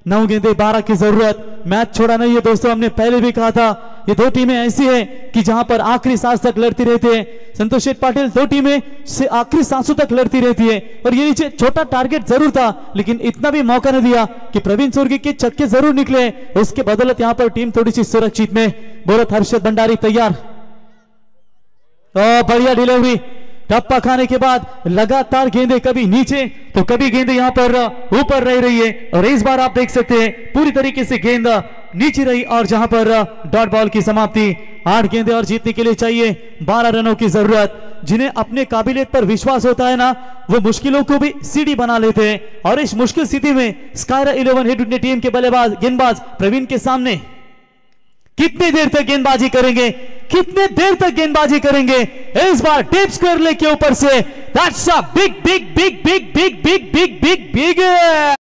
Speaker 2: 9 गेंदे 12 की जरूरत, मैच छोड़ा नहीं है दोस्तों, हमने पहले भी कहा था ये दो टीमें ऐसी हैं कि जहां पर आखिरी सांस तक लड़ती रहती है। संतोष शेठ पाटिल, दो टीमें से आखिरी सांसों तक लड़ती रहती है और ये नीचे छोटा टारगेट जरूर था लेकिन इतना भी मौका नहीं दिया कि प्रवीण चोरगे के छक्के जरूर निकले, उसके बदौलत यहां पर टीम थोड़ी सी सुरक्षित में। बोलत हर्षद भंडारी तैयार, बढ़िया डिलीवरी, टप्पा खाने के बाद लगातार गेंदे कभी नीचे तो कभी गेंदे यहां पर ऊपर रह रही है और इस बार आप देख सकते हैं पूरी तरीके से गेंद नीचे रही और जहां पर डॉट बॉल की समाप्ति। 8 गेंदे और जीतने के लिए चाहिए 12 रनों की जरूरत। जिन्हें अपने काबिलियत पर विश्वास होता है ना, वो मुश्किलों को भी सीढ़ी बना लेते हैं और इस मुश्किल स्थिति में स्कायरा 11 हिट टीम के बल्लेबाज गेंदबाज प्रवीण के सामने कितनी देर तक गेंदबाजी करेंगे, कितने देर तक गेंदबाजी करेंगे। इस बार टिप्स कर ले के ऊपर से, that's a big big big big big big big big big.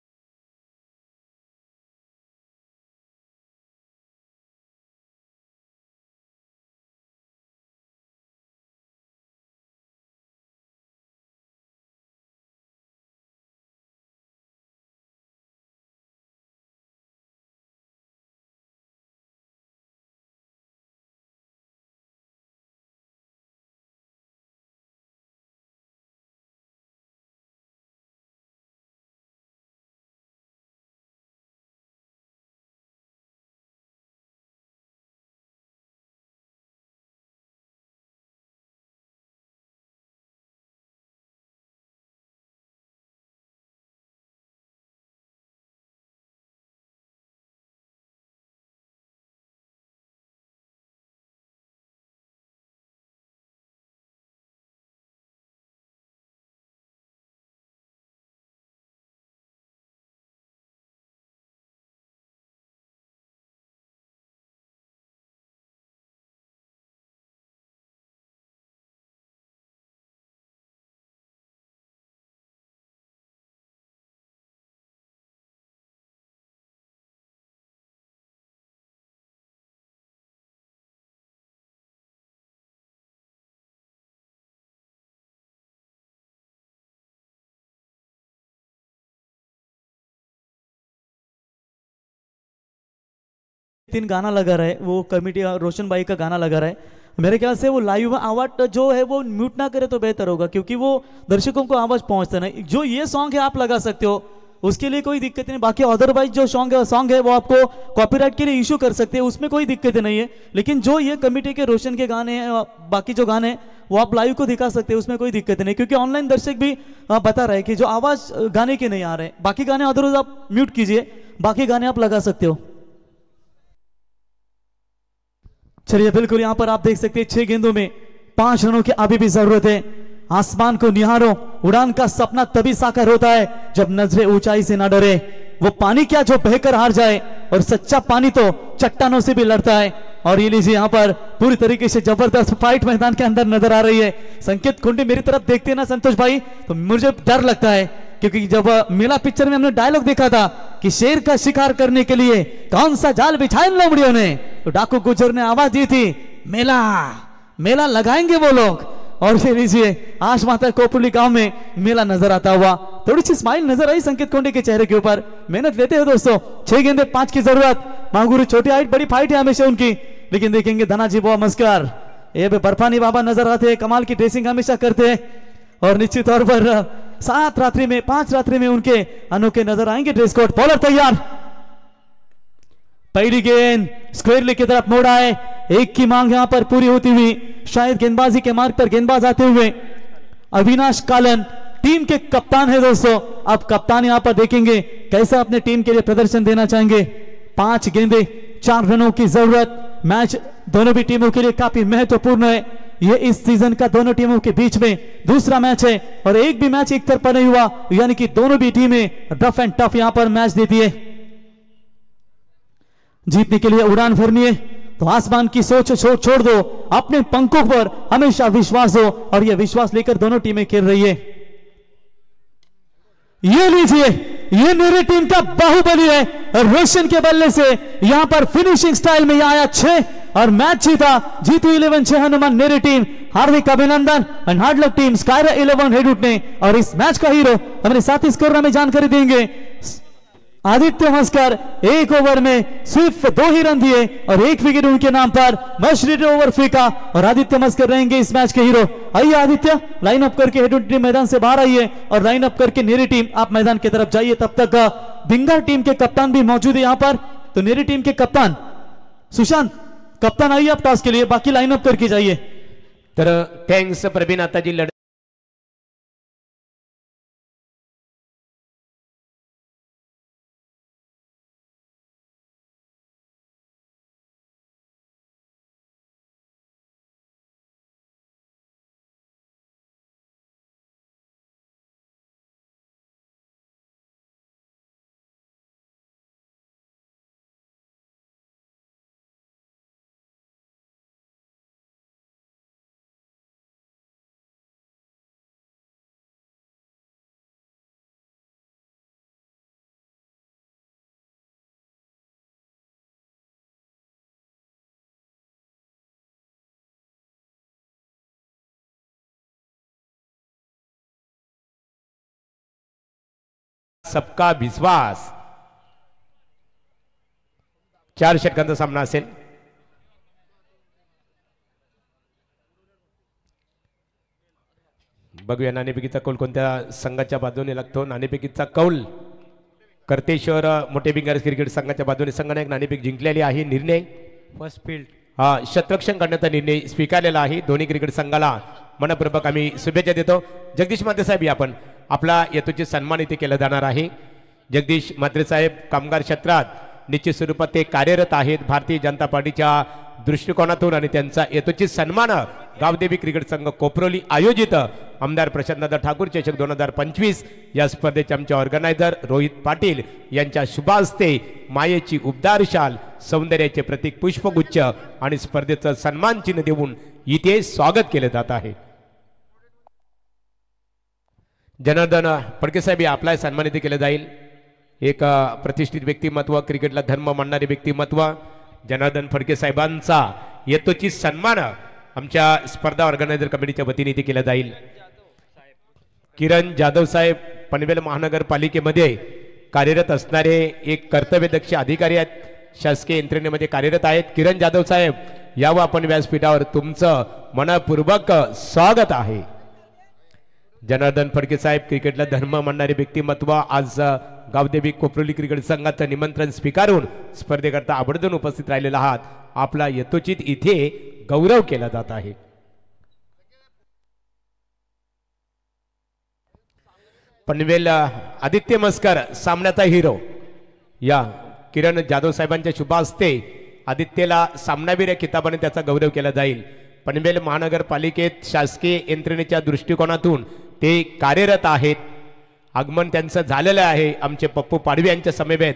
Speaker 2: तीन गाना लगा रहा है, वो कमिटी रोशन भाई का गाना लगा रहा है। मेरे ख्याल से वो लाइव आवाज जो है वो म्यूट ना करे तो बेहतर होगा क्योंकि वो दर्शकों को आवाज पहुंचता नहीं। जो ये सॉन्ग है आप लगा सकते हो, उसके लिए कोई दिक्कत नहीं। बाकी अदरवाइज जो सॉन्ग है वो आपको कॉपीराइट के लिए इशू कर सकते हैं, उसमें कोई दिक्कत नहीं है। लेकिन जो ये कमिटी के रोशन के गाने हैं, बाकी जो गाने हैं वो आप लाइव को दिखा सकते हैं, उसमें कोई दिक्कत नहीं। क्योंकि ऑनलाइन दर्शक भी बता रहे हैं कि जो आवाज गाने के नहीं आ रहे, बाकी गाने अदरवाइज आप म्यूट कीजिए, बाकी गाने आप लगा सकते हो। चलिए बिल्कुल यहां पर आप देख सकते हैं 6 गेंदों में 5 रनों की अभी भी जरूरत है। आसमान को निहारो, उड़ान का सपना तभी साकार होता है जब नजरें ऊंचाई से ना डरे। वो पानी क्या जो बहकर हार जाए, और सच्चा पानी तो चट्टानों से भी लड़ता है। और ये लीजिए यहां पर पूरी तरीके से जबरदस्त फाइट मैदान के अंदर नजर आ रही है। संकेत कुंडी मेरी तरफ देखते हैं ना संतोष भाई, तो मुझे डर लगता है क्योंकि जब मेला पिक्चर में हमने डायलॉग देखा था कि शेर का शिकार करने के लिए कौन सा जाल बिछाया इन लोमड़ियों ने, तो डाकू गुजर ने आवाज दी थी मेला मेला लगाएंगे वो लोग। और फिर लीजिए आज माता कोपली गांव में मेला नजर आता हुआ, थोड़ी सी स्माइल नजर आई संकेत कोंडे के चेहरे के ऊपर। मेहनत लेते हैं दोस्तों, 6 गेंदे 5 की जरूरत। मांगुरी छोटी हाइट बड़ी फाइट है हमेशा उनकी, लेकिन देखेंगे धनाजी बुआ मस्कर, ये बर्फानी बाबा नजर आते हैं, कमाल की ड्रेसिंग हमेशा करते हैं। और निश्चित तौर पर 5 रात्रि में उनके अनोखे नजर आएंगे ड्रेस कोड। बॉलर तैयार, पहली गेंद स्क्वायरली की तरफ मोड़ा है, एक की मांग यहां पर पूरी होती हुई, शायद गेंदबाजी के मार्ग पर गेंदबाज आते हुए अविनाश कालन टीम के कप्तान है दोस्तों। अब कप्तान यहां पर देखेंगे कैसा अपने टीम के लिए प्रदर्शन देना चाहेंगे। 5 गेंदे 4 रनों की जरूरत। मैच दोनों भी टीमों के लिए काफी महत्वपूर्ण है। ये इस सीजन का दोनों टीमों के बीच में दूसरा मैच है और एक भी मैच एक तरफा नहीं हुआ, यानी कि दोनों भी टीमें रफ एंड टफ यहां पर मैच देती है। जीतने के लिए उड़ान भरनी है तो आसमान की सोच छोड़ दो, अपने पंखों पर हमेशा विश्वास हो और यह विश्वास लेकर दोनों टीमें खेल रही है। ये लीजिए, ये मेरी टीम का बाहुबली है, रोशन के बल्ले से यहां पर फिनिशिंग स्टाइल में आया 6 और मैच जीता। जीतू 11 6 हनुमान मेरी टीम। हार्दिक अभिनंदन एंड हार्ड लक टीम स्कायरा 11 हेडुट ने। और इस मैच का हीरो हमारे साथी स्कोर में जानकारी देंगे आदित्य मस्कर। 1 ओवर में सिर्फ 2 ही रन दिए और 1 विकेट उनके नाम पर, मशरी ओवर फेंका और आदित्य मस्कर रहेंगे इस मैच के हीरो। आइए आदित्य, लाइन अप करके हेड टीम मैदान से बाहर आइए और लाइन अप करके नेरी टीम आप मैदान की तरफ जाइए। तब तक बिंगा टीम के कप्तान भी मौजूद है यहाँ पर। तो नेरी टीम के कप्तान सुशांत, कप्तान आइए आप टॉस के लिए, बाकी लाइन अप करके जाइए।
Speaker 3: तर थँक्स प्रवीण आताजी लढ सबका विश्वास 4 षटकांचा सामना असेल। बघूया नाणेफेकीचा कौल कोणत्या संघाच्या बाजूने लागतो। नाणेफेकीचा कौल कर्तेश्वर मोठे बिंगार क्रिकेट संघाच्या बाजूने संघनायक नाणेफेक जिंकलेली आहे। निर्णय
Speaker 2: फर्स्ट फील्ड
Speaker 3: शतरक्षण करण्याचा निर्णय स्वीकारलेला आहे। दोन्ही क्रिकेट संघाला मनपूर्वक आम्ही शुभेच्छा देतो। जगदीश म्हात्रे साहेब आपण आपला यथोचित सन्मान इथे केला जाणार आहे। जगदीश म्हात्रे साहेब कामगार क्षेत्रात निश्चित स्वरूपात ते कार्यरत आहेत भारतीय जनता पार्टीच्या दृष्टिकोनातून आणि त्यांचा यथोचित सन्मान गावदेवी क्रिकेट संघ कोपरोली आयोजित आमदार प्रशांतदादा ठाकूर चषक 2025 या स्पर्धेचे आमचे ऑर्गनायझर रोहित पाटील यांच्या शुभ हस्ते मायेची उबदार शाल, सौंदर्याचे प्रतीक पुष्पगुच्छ आणि स्पर्धेचं सन्मान चिन्ह देऊन इथे स्वागत केले जात आहे। जनार्दन फडके साहेब आपला सन्मानित केले जाईल। एक प्रतिष्ठित व्यक्तिमत्व, क्रिकेटला धर्म मानणारे व्यक्तिमत्व जनार्दन फडके साहेबांचा यथोचित सन्मान आमच्या स्पर्धा ऑर्गनायझर कमिटीच्या वतीने इथे केला जाईल। किरण जाधव साहेब पनवेल महानगरपालिकेमध्ये कार्यरत असणारे एक कर्तव्यदक्ष अधिकारी आहेत, शासकीय यंत्रणेमध्ये कार्यरत आहेत। किरण जाधव साहेब यावं आपण व्यासपीठावर, तुमचं मनपूर्वक स्वागत आहे। जनार्दन फडके साहेब क्रिकेटला धर्म मानणारे व्यक्तिमत्व आज गावदेवी कोपरोली क्रिकेट संघाचं निमंत्रण स्वीकारून स्पर्धेकरता आवर्जून उपस्थित राहिलेला आहात। आपला यथोचित इथे गौरव केला जात आहे। पनवेल आदित्य मस्कर सामन्याचा हिरो या किरण जाधव साहेबांच्या शुभ हस्ते आदित्यला सामनावीर या किताबाने त्याचा गौरव केला जाईल। पनवेल महानगरपालिकेत शासकीय यंत्रणेच्या दृष्टिकोनातून ते कार्यरत आहेत। आगमन त्यांचं झालेलं आहे। आमचे पप्पू पाडवी यांच्या समवेत